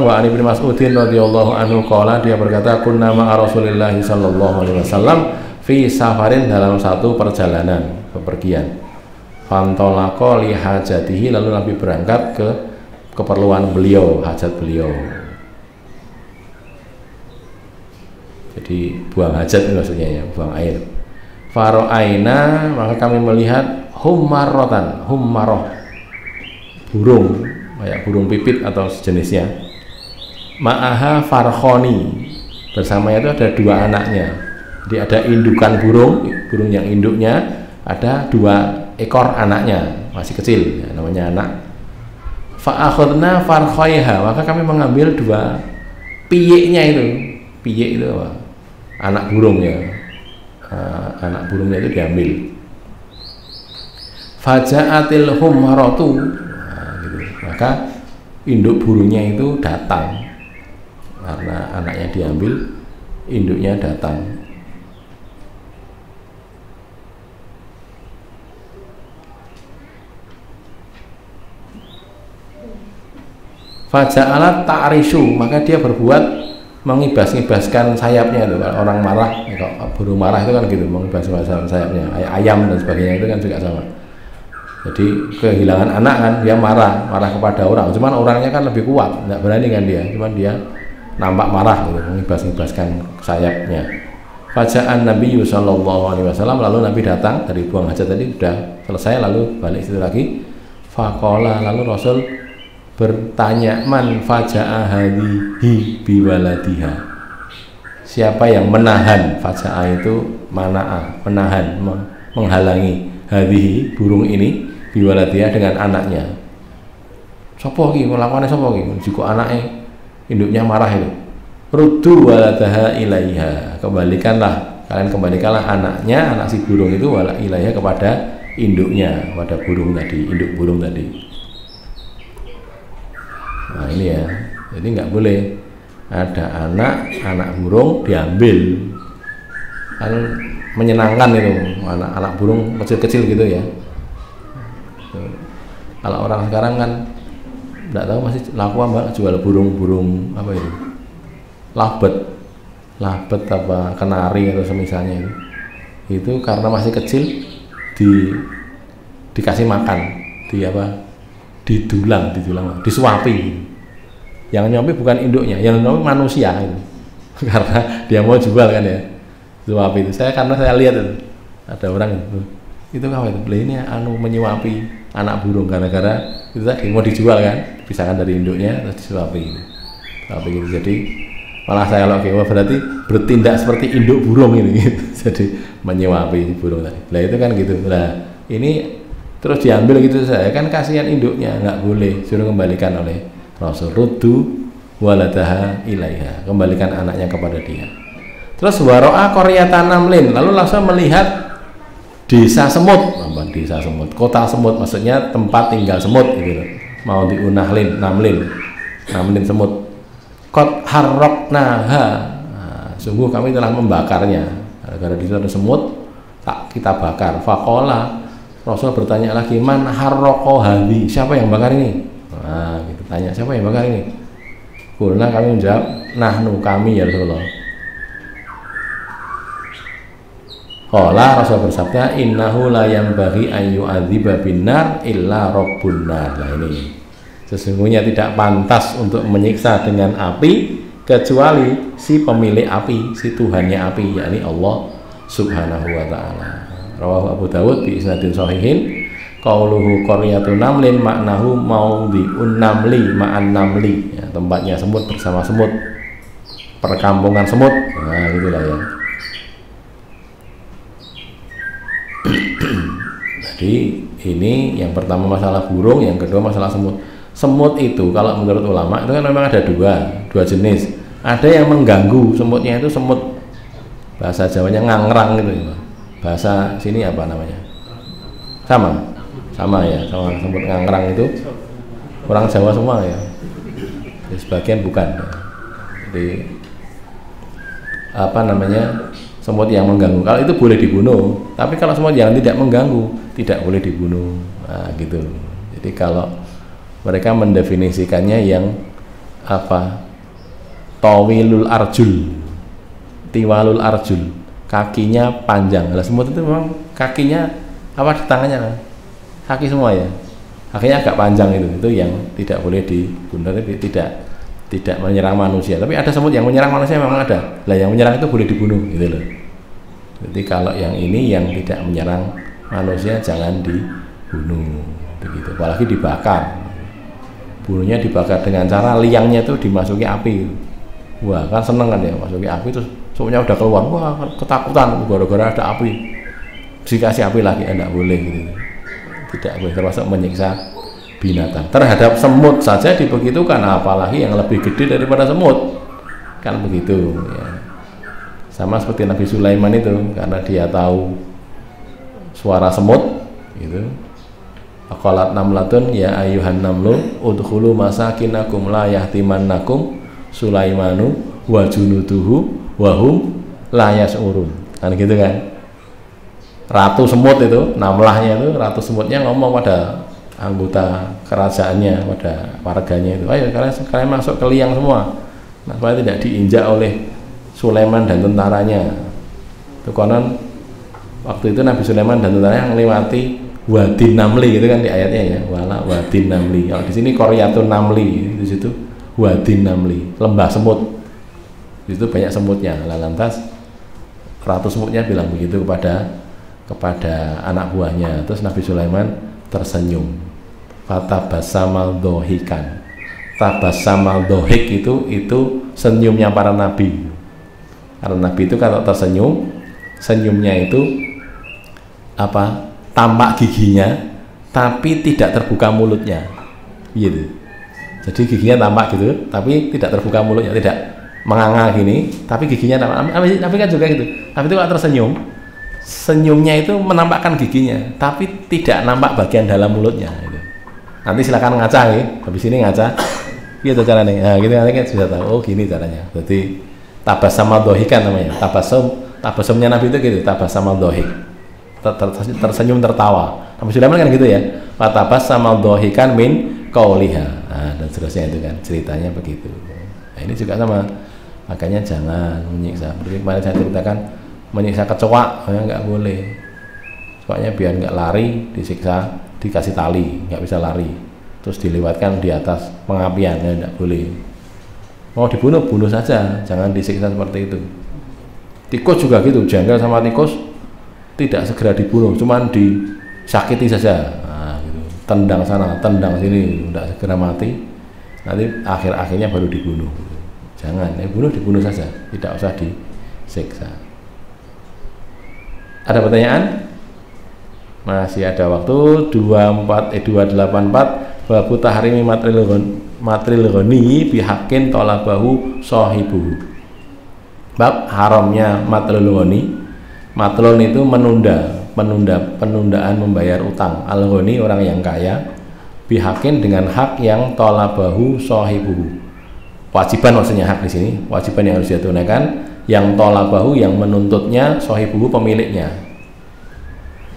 S1: wa an Ibnu Mas'udin radhiyallahu anhu qala, dia berkata, kunna ma'a Rasulillah sallallahu alaihi wasallam fi safarin, dalam satu perjalanan bepergian. Fantolaqa li hajatihi, lalu Nabi berangkat ke keperluan beliau, hajat beliau. Jadi buang hajat maksudnya ya, buang air. Faro'aina, maka kami melihat hummaroh, burung, kayak burung pipit atau sejenisnya. Ma'aha farkhoni, bersamanya itu ada dua anaknya. Jadi ada indukan burung yang induknya, ada dua ekor anaknya, masih kecil ya, namanya anak. Fa'akhudna farkhaiha, maka kami mengambil dua piyeknya itu. Piyek itu apa? Anak burung ya. Anak burungnya itu diambil. Faja'atil hummaratu, gitu. Maka induk burungnya itu datang, karena anaknya diambil, induknya datang. Faja'alat ta'rishu, maka dia berbuat mengibas-ibaskan sayapnya itu. Kalau orang marah, kalau burung marah itu kan gitu, mengibas-ibaskan sayapnya. Ayam dan sebagainya itu kan juga sama. Jadi kehilangan anak kan, dia marah kepada orang. Cuman orangnya kan lebih kuat, nggak berani kan dia. Cuman dia nampak marah gitu, mengibas-ibaskan sayapnya. Faja'an Nabi sallallahu alaihi wasallam, lalu Nabi datang dari buang hajat tadi sudah selesai, lalu balik situ lagi. Faqala, lalu Rasul bertanya, man faja'a hadhihi biwaladiha, siapa yang menahan, faja'a itu mana'a, menahan, menghalangi, hadhihi burung ini, biwaladiha dengan anaknya. Sopo iki nglakuane, sopo iki jika anake induknya marah itu, ruddu waladaha ilaiha, kalian kembalikanlah anaknya, anak si burung itu wala ilaiha kepada induknya, pada burung tadi, induk burung tadi. Nah ini ya, jadi nggak boleh ada anak burung diambil, kan menyenangkan itu, anak burung kecil-kecil gitu ya. Kalau orang sekarang kan nggak tahu, masih laku mbak jual burung-burung apa itu, labet apa kenari atau semisalnya itu karena masih kecil dikasih makan, didulang, disuapi. Yang nyuapi bukan induknya, yang nyuapi manusia itu. Karena dia mau jual kan ya, suapi itu. Karena saya lihat itu ada orang itu apa itu, ini menyuapi anak burung gara-gara itu tadi mau dijual kan, dipisahkan dari induknya terus disuapi gitu. Jadi malah saya kalau berarti bertindak seperti induk burung ini gitu. Jadi menyuapi burung tadi. Lah itu kan gitu. Nah ini terus diambil gitu, saya kan kasihan induknya, nggak boleh, suruh kembalikan oleh Rasul. Ruddu waladaha ilaiha, kembalikan anaknya kepada dia. Terus waro'a qaryatan namlin, lalu langsung melihat desa semut, kota semut, maksudnya tempat tinggal semut gitu. Mau diunahlin, namlin semut. Qad harraqnaha, sungguh kami telah membakarnya. Gara-gara di situ ada semut, tak kita bakar. Faqala, Rasul bertanya lagi, man harraqa hadhi, siapa yang bakar ini? Nah, gitu tanya, siapa yang bakar ini? Qulna, kami menjawab, nahnu, kami ya Rasulullah. Qala, Rasul bersabda, innahu la yanbaghi an yu'adziba binnar illa rabbun nar. Nah ini, sesungguhnya tidak pantas untuk menyiksa dengan api kecuali si pemilik api, si Tuhannya api, yakni Allah Subhanahu wa ta'ala. Rawahu Abu Dawud bi isnadin sahihin. Qauluhu qaryatun namlin maknahu maudhi'un namli ma'an namli, ya, tempatnya semut bersama semut, perkampungan semut. Nah gitulah ya. Jadi ini yang pertama masalah burung, yang kedua masalah semut. Semut itu kalau menurut ulama itu kan memang ada dua jenis. Ada yang mengganggu, semutnya itu semut, bahasa Jawanya ngangrang gitu ya. Bahasa sini apa namanya? Sama ya, sama semut ngangrang itu orang Jawa semua ya. Jadi sebagian bukan. Jadi apa namanya? Semut yang mengganggu. Kalau itu boleh dibunuh, tapi kalau semut yang tidak mengganggu tidak boleh dibunuh. Nah, gitu. Jadi kalau mereka mendefinisikannya yang apa? Tawilul arjul, tiwalul arjul, kakinya panjang. Nah, semut itu memang kakinya apa di tangannya? Kaki semua ya. Kakinya agak panjang itu yang tidak boleh dibunuh, tapi tidak menyerang manusia. Tapi ada semut yang menyerang manusia, memang ada. Lah yang menyerang itu boleh dibunuh gitu loh. Jadi kalau yang ini yang tidak menyerang manusia jangan dibunuh begitu. Apalagi dibakar. Bunuhnya dibakar dengan cara liangnya itu dimasuki api. Wah, kan seneng kan ya, masuki api terus semutnya udah keluar. Wah, ketakutan gara-gara ada api. Dikasih api lagi enggak boleh gitu. Tidak boleh, termasuk menyiksa binatang. Terhadap semut saja dibegitukan, apalagi yang lebih gede daripada semut, kan begitu ya. Sama seperti Nabi Sulaiman itu, karena dia tahu suara semut gitu. Aqalat namlatun ya ayyuhan namlu udkhulu masakinakum la yahtimannakum Sulaimanu wa junuduhu wa hum la yash'urun. Kan gitu kan. Ratu semut itu, namlahnya itu, ratu semutnya ngomong pada anggota kerajaannya, pada warganya itu, ayo kalian masuk ke liang semua, Nah, supaya tidak diinjak oleh Sulaiman dan tentaranya. Itu konon waktu itu Nabi Sulaiman dan tentaranya melewati Wadin Namli, itu kan di ayatnya ya, wala Wadin Namli. Kalau di sini Qaryatun Namli, di situ Wadin Namli, lembah semut. Di situ banyak semutnya. Lantas ratu semutnya bilang begitu kepada anak buahnya. Terus Nabi Sulaiman tersenyum. Fatabassamal dohikan. Tabassamal dohik itu senyumnya para nabi. Karena nabi itu kalau tersenyum, senyumnya itu apa? Tampak giginya, tapi tidak terbuka mulutnya, gitu. Jadi giginya tampak gitu, tapi tidak terbuka mulutnya, tidak menganga gini, tapi giginya tampak. Tapi kan juga gitu. Tapi itu kalau tersenyum, senyumnya itu menampakkan giginya, tapi tidak nampak bagian dalam mulutnya. Gitu. Nanti silakan ngaca ya, habis ini ngaca. Gitu caranya. Nah, gitu nanti kan sudah tahu. Oh gini caranya. Jadi tabassamal dohikan namanya. Tabassumnya Nabi itu gitu, tabassamal dohik. Tersenyum tertawa. Nabi Sulaiman kan gitu ya. Fatabassamal dohikan min qauliha. Nah, dan seterusnya itu kan ceritanya begitu. Nah, ini juga sama. Makanya jangan menyiksa. Seperti kemarin saya ceritakan, menyiksa kecoa, ya nggak boleh. Soalnya biar nggak lari, disiksa, dikasih tali, nggak bisa lari. Terus dilewatkan di atas pengapian, ya nggak boleh. Mau dibunuh, bunuh saja, jangan disiksa seperti itu. Tikus juga gitu, jengkel sama tikus tidak segera dibunuh, cuman disakiti saja. Nah, gitu. Tendang sana, tendang sini, tidak segera mati. Nanti akhir-akhirnya baru dibunuh. Gitu. Jangan, dibunuh saja, tidak usah disiksa. Ada pertanyaan? Masih ada waktu. 284 babu tahrimi matril ghani bihaqqin talabahu sahibuhu. Bab haramnya matril ghani. Matlun itu penundaan membayar utang. Al-ghani orang yang kaya, bihaqqin dengan hak yang talabahu sahibuhu. Wajiban maksudnya hak di sini, wajiban yang harus dia tunaikan, yang talabahu yang menuntutnya sahibuhu pemiliknya.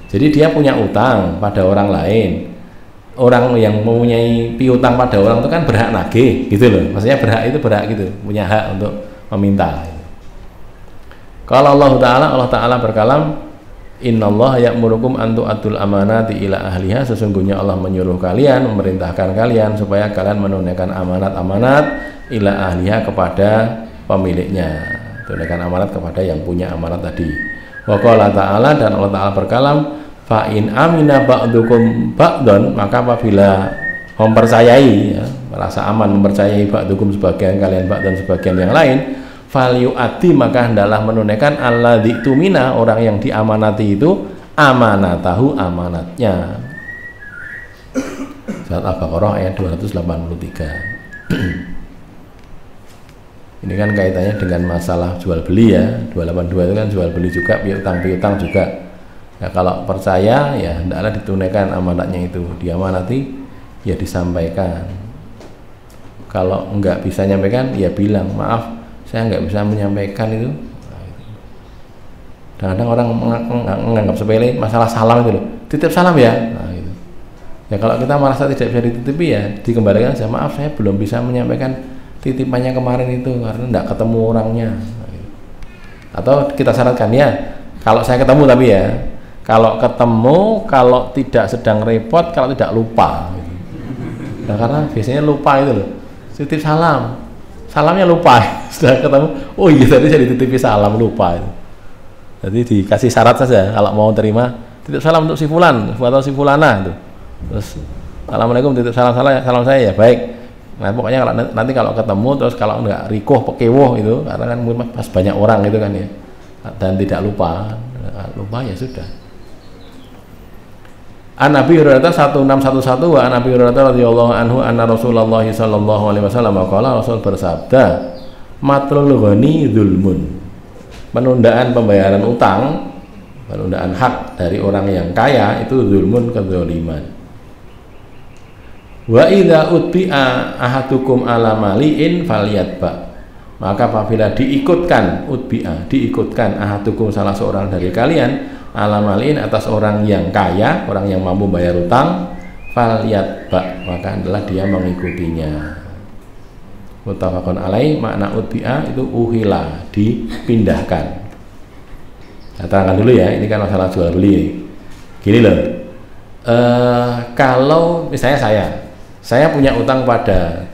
S1: Jadi dia punya utang pada orang lain. Orang yang mempunyai piutang pada orang itu kan berhak nagih, gitu loh. Maksudnya berhak gitu, punya hak untuk meminta. Kalau Allah Ta'ala berkalam, innallaha ya'murukum an tu'addul amanati ila ahliha, sesungguhnya Allah menyuruh kalian, memerintahkan kalian supaya kalian menunaikan amanat-amanat ila ahliha kepada pemiliknya. Tunaikan amanat kepada yang punya amanat tadi. Wa qala ta'ala, dan Allah Ta'ala berkalam, fa in amina ba'dukum ba'don, maka apabila mempercayai, ya, merasa aman mempercayai ba'dukum sebagian kalian, ba'don sebagian yang lain, falyu'addi, maka hendaklah menunaikan alladzi tumina, orang yang diamanati itu amanatahu, amanatnya. Surat Al-Baqarah ayat 283. Ini kan kaitannya dengan masalah jual beli ya. 282 itu kan jual beli juga, piutang juga. Ya, kalau percaya ya hendaklah ditunaikan amanatnya itu, diamanati ya disampaikan. Kalau enggak bisa nyampaikan ya bilang, maaf saya nggak bisa menyampaikan itu. Kadang-kadang orang menganggap sepele masalah salam itu loh, titip salam ya. Nah, gitu. Ya kalau kita merasa tidak bisa dititipi ya dikembalikan saja, maaf saya belum bisa menyampaikan titipannya kemarin itu karena nggak ketemu orangnya. Nah, gitu. Atau kita syaratkan ya, kalau saya ketemu tapi ya, kalau ketemu, kalau tidak sedang repot, kalau tidak lupa. Gitu. Nah, karena biasanya lupa itu loh, titip salam. Salamnya lupa, sudah ketemu, oh iya tadi saya dititipi salam, lupa. Jadi dikasih syarat saja, kalau mau terima titip salam untuk si fulan atau si fulana itu. Terus assalamualaikum, titip salam saya ya, baik. Nah pokoknya kalau ketemu, terus kalau enggak rikuh pekewoh itu, karena kan pas banyak orang gitu kan ya, dan tidak lupa ya sudah. An Nabi Hurairah 1611 wa an Nabi Hurairah radhiyallahu anhu anna Rasulullah sallallahu alaihi wasallam qala, Rasul bersabda, matlul ghani dzulmun, penundaan pembayaran utang, penundaan hak dari orang yang kaya itu dzulmun, kedzaliman. Wa idza utbi'a ahadukum ala mali'in falyatba, maka apabila diikutkan ahadukum salah seorang dari kalian alamalin atas orang yang kaya, orang yang mampu bayar utang, falyatba, maka adalah dia mengikutinya. Muttafaqun alaih, makna utbi'a itu uhila, dipindahkan. Saya terangkan dulu ya, ini kan masalah jual beli. Gini loh, kalau misalnya saya punya utang pada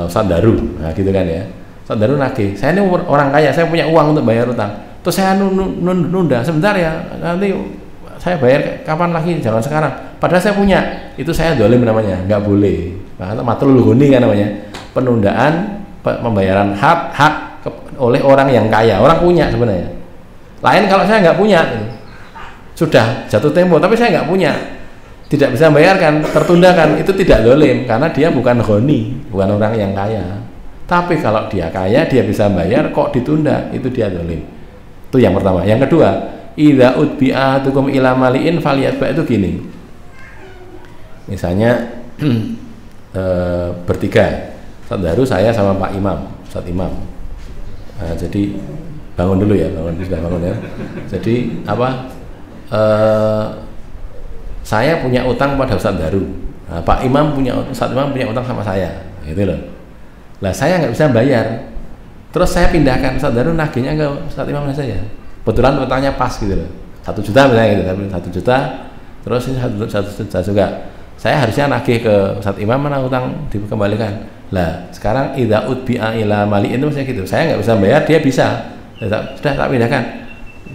S1: Ustaz Daru, nah gitu kan ya. Ustaz Daru nagih, saya ini orang kaya, saya punya uang untuk bayar utang. Terus saya nunda, sebentar ya, nanti saya bayar kapan lagi, jangan sekarang. Padahal saya punya, itu saya dolim namanya, nggak boleh. Nah, matlul ghuni kan namanya, penundaan pembayaran hak oleh orang yang kaya, orang punya sebenarnya. Lain kalau saya nggak punya, sudah jatuh tempo, tapi saya nggak punya, tidak bisa membayarkan, tertundakan, itu tidak dolim, karena dia bukan ghani, bukan orang yang kaya. Tapi kalau dia kaya, dia bisa bayar, kok ditunda, itu dia dolim. Itu yang pertama. Yang kedua, idza utbi'atukum ila mali'in falyatba, itu gini. Misalnya bertiga, Ustaz Daru, saya sama Pak Imam, Ustaz Imam. Nah, jadi bangun dulu ya, sudah bangun ya. Jadi apa? Saya punya utang pada Ustaz Daru. Nah, Ustaz Imam punya utang sama saya, gitu loh. Lah saya nggak bisa bayar. Terus saya pindahkan, Ustaz Daru nagihnya ke Ustaz Imam saja. Kebetulan utangnya pas gitu loh. 1 juta misalnya gitu, 1 juta. Terus ini 1 juta juga. Saya harusnya nagih ke Ustaz Imam, mana utang dikembalikan. Lah sekarang idza utbi'a ila mali'in itu maksudnya gitu. Saya nggak bisa bayar, dia bisa. Sudah tak pindahkan,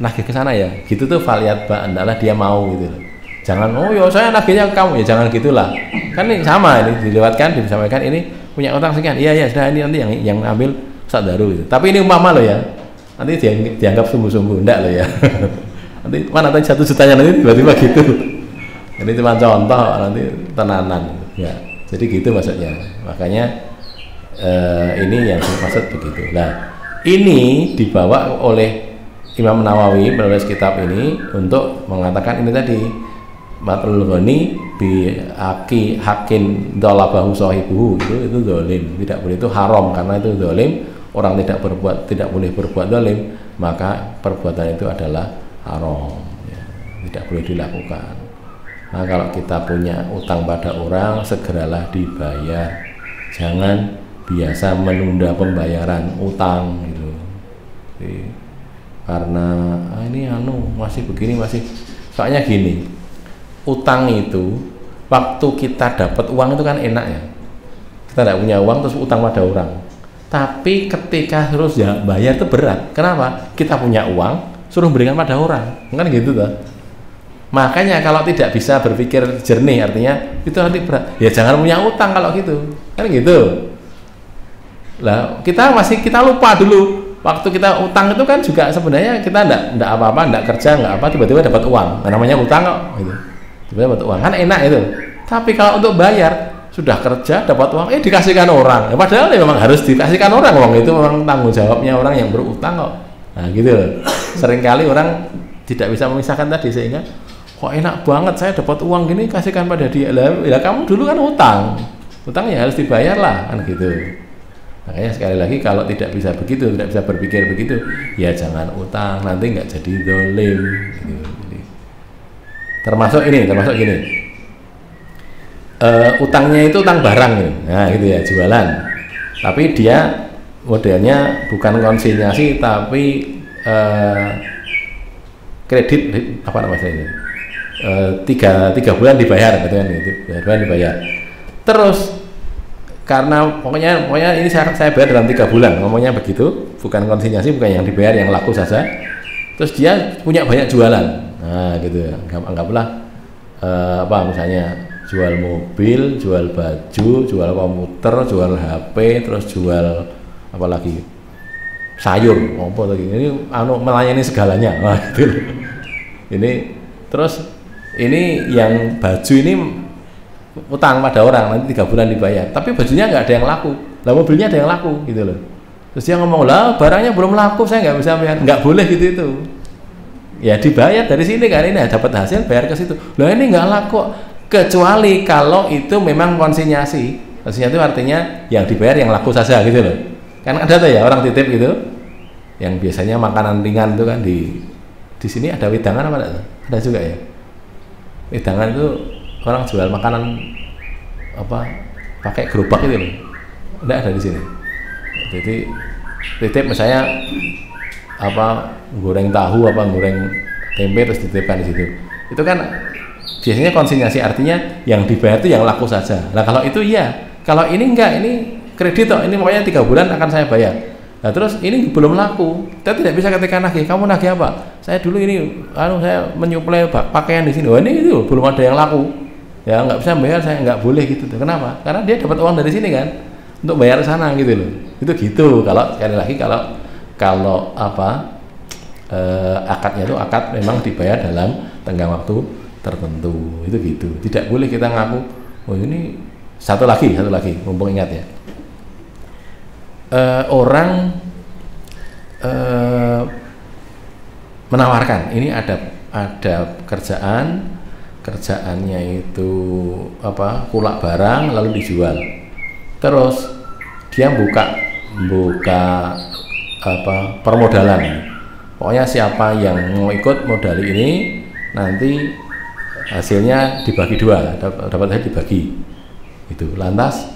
S1: nagih ke sana ya. Gitu tuh faliyatba, adalah dia mau gitu loh. Jangan oh ya saya nagihnya ke kamu, ya jangan gitulah. Kan ini sama, ini dilewatkan, disampaikan ini punya utang sekian. Iya sudah, ini nanti yang ambil Ustaz Daru gitu. Tapi ini umpama loh ya. Nanti dianggap sungguh-sungguh, enggak loh ya. Nanti mana tadi 1 jutanya nanti tiba-tiba gitu. Ini cuma contoh, nanti tenanan ya. Jadi gitu maksudnya. Makanya ini yang maksud begitu. Nah, ini dibawa oleh Imam Nawawi menulis kitab ini untuk mengatakan ini tadi, matlul ghani bi hakin dolabahu sahibuhu, itu dolim, tidak boleh, itu haram karena itu dolim. Orang tidak boleh berbuat dolim, maka perbuatan itu adalah haram ya, tidak boleh dilakukan. Nah, kalau kita punya utang pada orang, segeralah dibayar, jangan biasa menunda pembayaran utang gitu. Jadi, karena ini masih begini, soalnya gini, utang itu waktu kita dapat uang itu kan enak ya, kita tidak punya uang terus utang pada orang. Tapi ketika harus bayar itu berat. Kenapa? Kita punya uang, suruh berikan pada orang, kan gitu tuh. Makanya kalau tidak bisa berpikir jernih, artinya itu nanti berat. Ya jangan punya utang kalau gitu, kan gitu. Lah kita lupa dulu. Waktu kita utang itu kan juga sebenarnya kita enggak apa-apa, enggak kerja, enggak apa, tiba-tiba dapat uang. Nah, namanya utang kok, gitu. Tiba-tiba dapat uang, kan enak itu. Tapi kalau untuk bayar, sudah kerja dapat uang, dikasihkan orang. Ya, padahal memang harus dikasihkan orang, uang itu memang tanggung jawabnya orang yang berutang kok. Nah gitu loh. Seringkali orang tidak bisa memisahkan tadi, sehingga kok enak banget saya dapat uang gini kasihkan pada dia. Lah kamu dulu kan utang ya harus dibayar lah, kan gitu. Makanya sekali lagi kalau tidak bisa begitu, tidak bisa berpikir begitu, ya jangan utang, nanti nggak jadi dolim gitu. Jadi, termasuk gini, utangnya itu utang barang nih, nah gitu ya, jualan, tapi dia modelnya bukan konsinyasi tapi kredit, apa namanya itu, 3 bulan dibayar gitu kan, 3 bulan dibayar. Terus karena pokoknya ini saya bayar dalam 3 bulan, ngomongnya begitu, bukan konsinyasi, bukan yang dibayar, yang laku saja. Terus dia punya banyak jualan, nah gitu ya, anggaplah misalnya jual mobil, jual baju, jual komputer, jual HP, terus jual apa lagi, sayur, apa lagi, ini melayani segalanya, nah, gitu. Ini terus ini yang baju ini utang pada orang, nanti 3 bulan dibayar, tapi bajunya nggak ada yang laku, lah mobilnya ada yang laku gitu loh. Terus dia ngomong, lah barangnya belum laku, saya nggak bisa bayar. Nggak boleh gitu itu. Ya dibayar dari sini kan, ini dapat hasil bayar ke situ. Lah ini nggak laku, kecuali kalau itu memang konsinyasi. Konsinyasi itu artinya yang dibayar yang laku saja gitu loh. Kan ada tuh ya orang titip gitu, yang biasanya makanan ringan itu kan di sini ada wedangan apa enggak? Ada juga ya. Wedangan itu orang jual makanan apa pakai gerobak itu loh. Enggak ada di sini. Jadi titip misalnya apa goreng tahu apa goreng tempe terus dititipkan di situ. Itu kan biasanya konsinyasi, artinya yang dibayar itu yang laku saja. Nah kalau itu iya, kalau ini enggak, ini kredit toh, ini pokoknya 3 bulan akan saya bayar. Nah terus ini belum laku, kita tidak bisa ketika nagih. Kamu nagih apa? Saya dulu ini, saya menyuplai pakaian di sini. Wah ini itu belum ada yang laku, ya nggak bisa bayar, saya nggak boleh gitu. Kenapa? Karena dia dapat uang dari sini kan, untuk bayar sana gitu loh. Itu gitu. Kalau sekali lagi kalau apa akadnya itu akad memang dibayar dalam tenggang waktu tertentu, itu gitu. Tidak boleh kita ngaku, oh ini satu lagi, mumpung ingat ya. Orang menawarkan, ini ada kerjaannya itu apa, kulak barang lalu dijual. Terus dia buka apa permodalan. Pokoknya siapa yang mau ikut modal ini nanti hasilnya dibagi 2, dapat dibagi. Itu lantas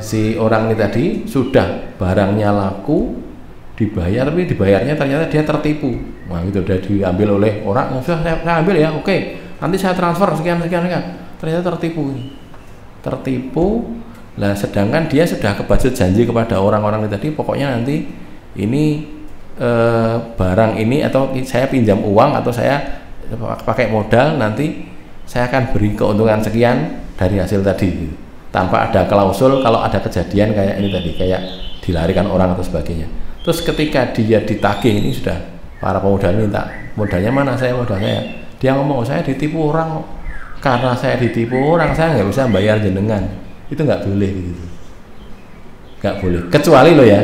S1: si orang ini tadi sudah barangnya laku dibayar, tapi dibayarnya ternyata dia tertipu. Nah itu udah diambil oleh orang, sudah saya ambil ya, oke, nanti saya transfer sekian, ternyata tertipu. Lah sedangkan dia sudah kebacut janji kepada orang-orang ini tadi, pokoknya nanti ini barang ini atau saya pinjam uang atau saya pakai modal, nanti saya akan beri keuntungan sekian dari hasil tadi, tanpa ada klausul kalau ada kejadian kayak ini tadi, kayak dilarikan orang atau sebagainya. Terus ketika dia ditagih, ini sudah para pemodal minta modalnya mana, modal saya, dia ngomong, saya ditipu orang, karena saya ditipu orang saya nggak bisa bayar jenengan. Itu nggak boleh gitu, nggak boleh,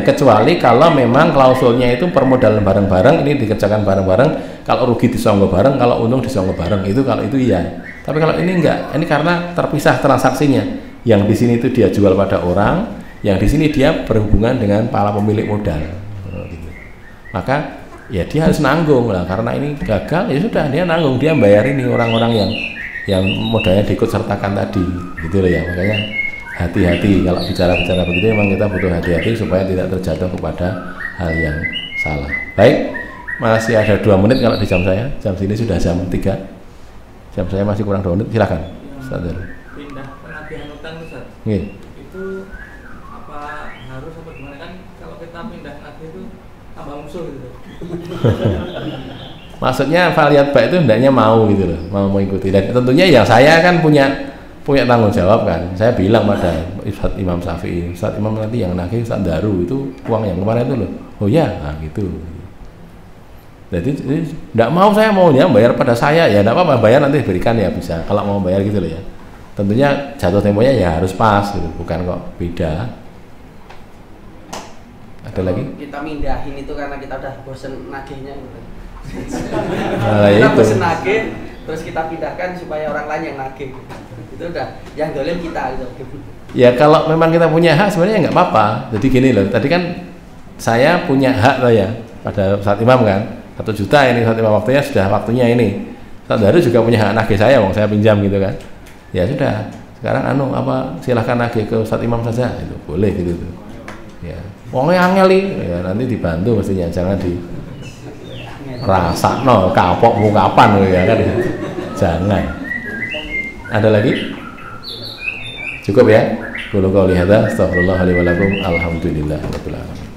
S1: kecuali kalau memang klausulnya itu permodalan bareng-bareng, ini dikerjakan bareng-bareng, kalau rugi disonggo bareng, kalau untung disonggo bareng, itu kalau itu iya. Tapi kalau ini enggak, ini karena terpisah transaksinya, yang di sini itu dia jual pada orang, yang di sini dia berhubungan dengan para pemilik modal, gitu. Maka ya dia harus nanggung lah, karena ini gagal ya sudah, dia nanggung, dia bayar ini orang-orang yang modalnya diikut sertakan tadi, gitu loh ya. Makanya hati-hati kalau bicara begitu, memang kita butuh hati-hati supaya tidak terjatuh kepada hal yang salah. Baik, masih ada 2 menit kalau di jam saya, jam sini sudah jam 3, jam saya masih kurang 2 menit, silakan.
S2: Pindah penagihan utang Ustaz, itu apa harus apa gimana, kan kalau kita pindah nagih itu tambah musuh gitu.
S1: Maksudnya Faliat Baik itu hendaknya mau gitu loh, mau mengikuti, dan tentunya ya saya kan punya tanggung jawab kan. Saya bilang pada Ustadz Imam Syafi'i, Ustadz Imam nanti yang nagih Ustadz Daru itu uang yang kemarin itu loh. Oh ya, nah gitu. Jadi tidak mau, saya maunya bayar pada saya, ya tidak apa-apa, bayar nanti berikan ya bisa. Kalau mau bayar gitu loh ya. Tentunya jatuh temponya ya harus pas gitu, bukan kok beda. Ada lagi?
S3: Kita mindahin itu karena kita udah bosen nagihnya gitu.
S1: Nah,
S3: kita
S1: itu.
S3: bosen nagih, terus kita pindahkan supaya orang lain yang nagih. Itu udah yang dolim kita gitu.
S1: Ya kalau memang kita punya hak sebenarnya nggak apa-apa. Jadi gini loh, tadi kan saya punya hak loh ya pada saat imam kan, 1 juta ini saat imam waktunya sudah waktunya ini. Saat Daru juga punya hak nagih saya, wong saya pinjam gitu kan. Ya sudah, sekarang silahkan nagih ke Ustadz Imam saja, itu boleh gitu tuh. Ya, wongnya angeli, ya nanti dibantu mestinya, jangan di rasa kapok mau kapan ya kan, jangan. Ada lagi? Cukup ya? Qul qouli hadza, astaghfirullah li wa lakum, alhamdulillahirabbil alamin.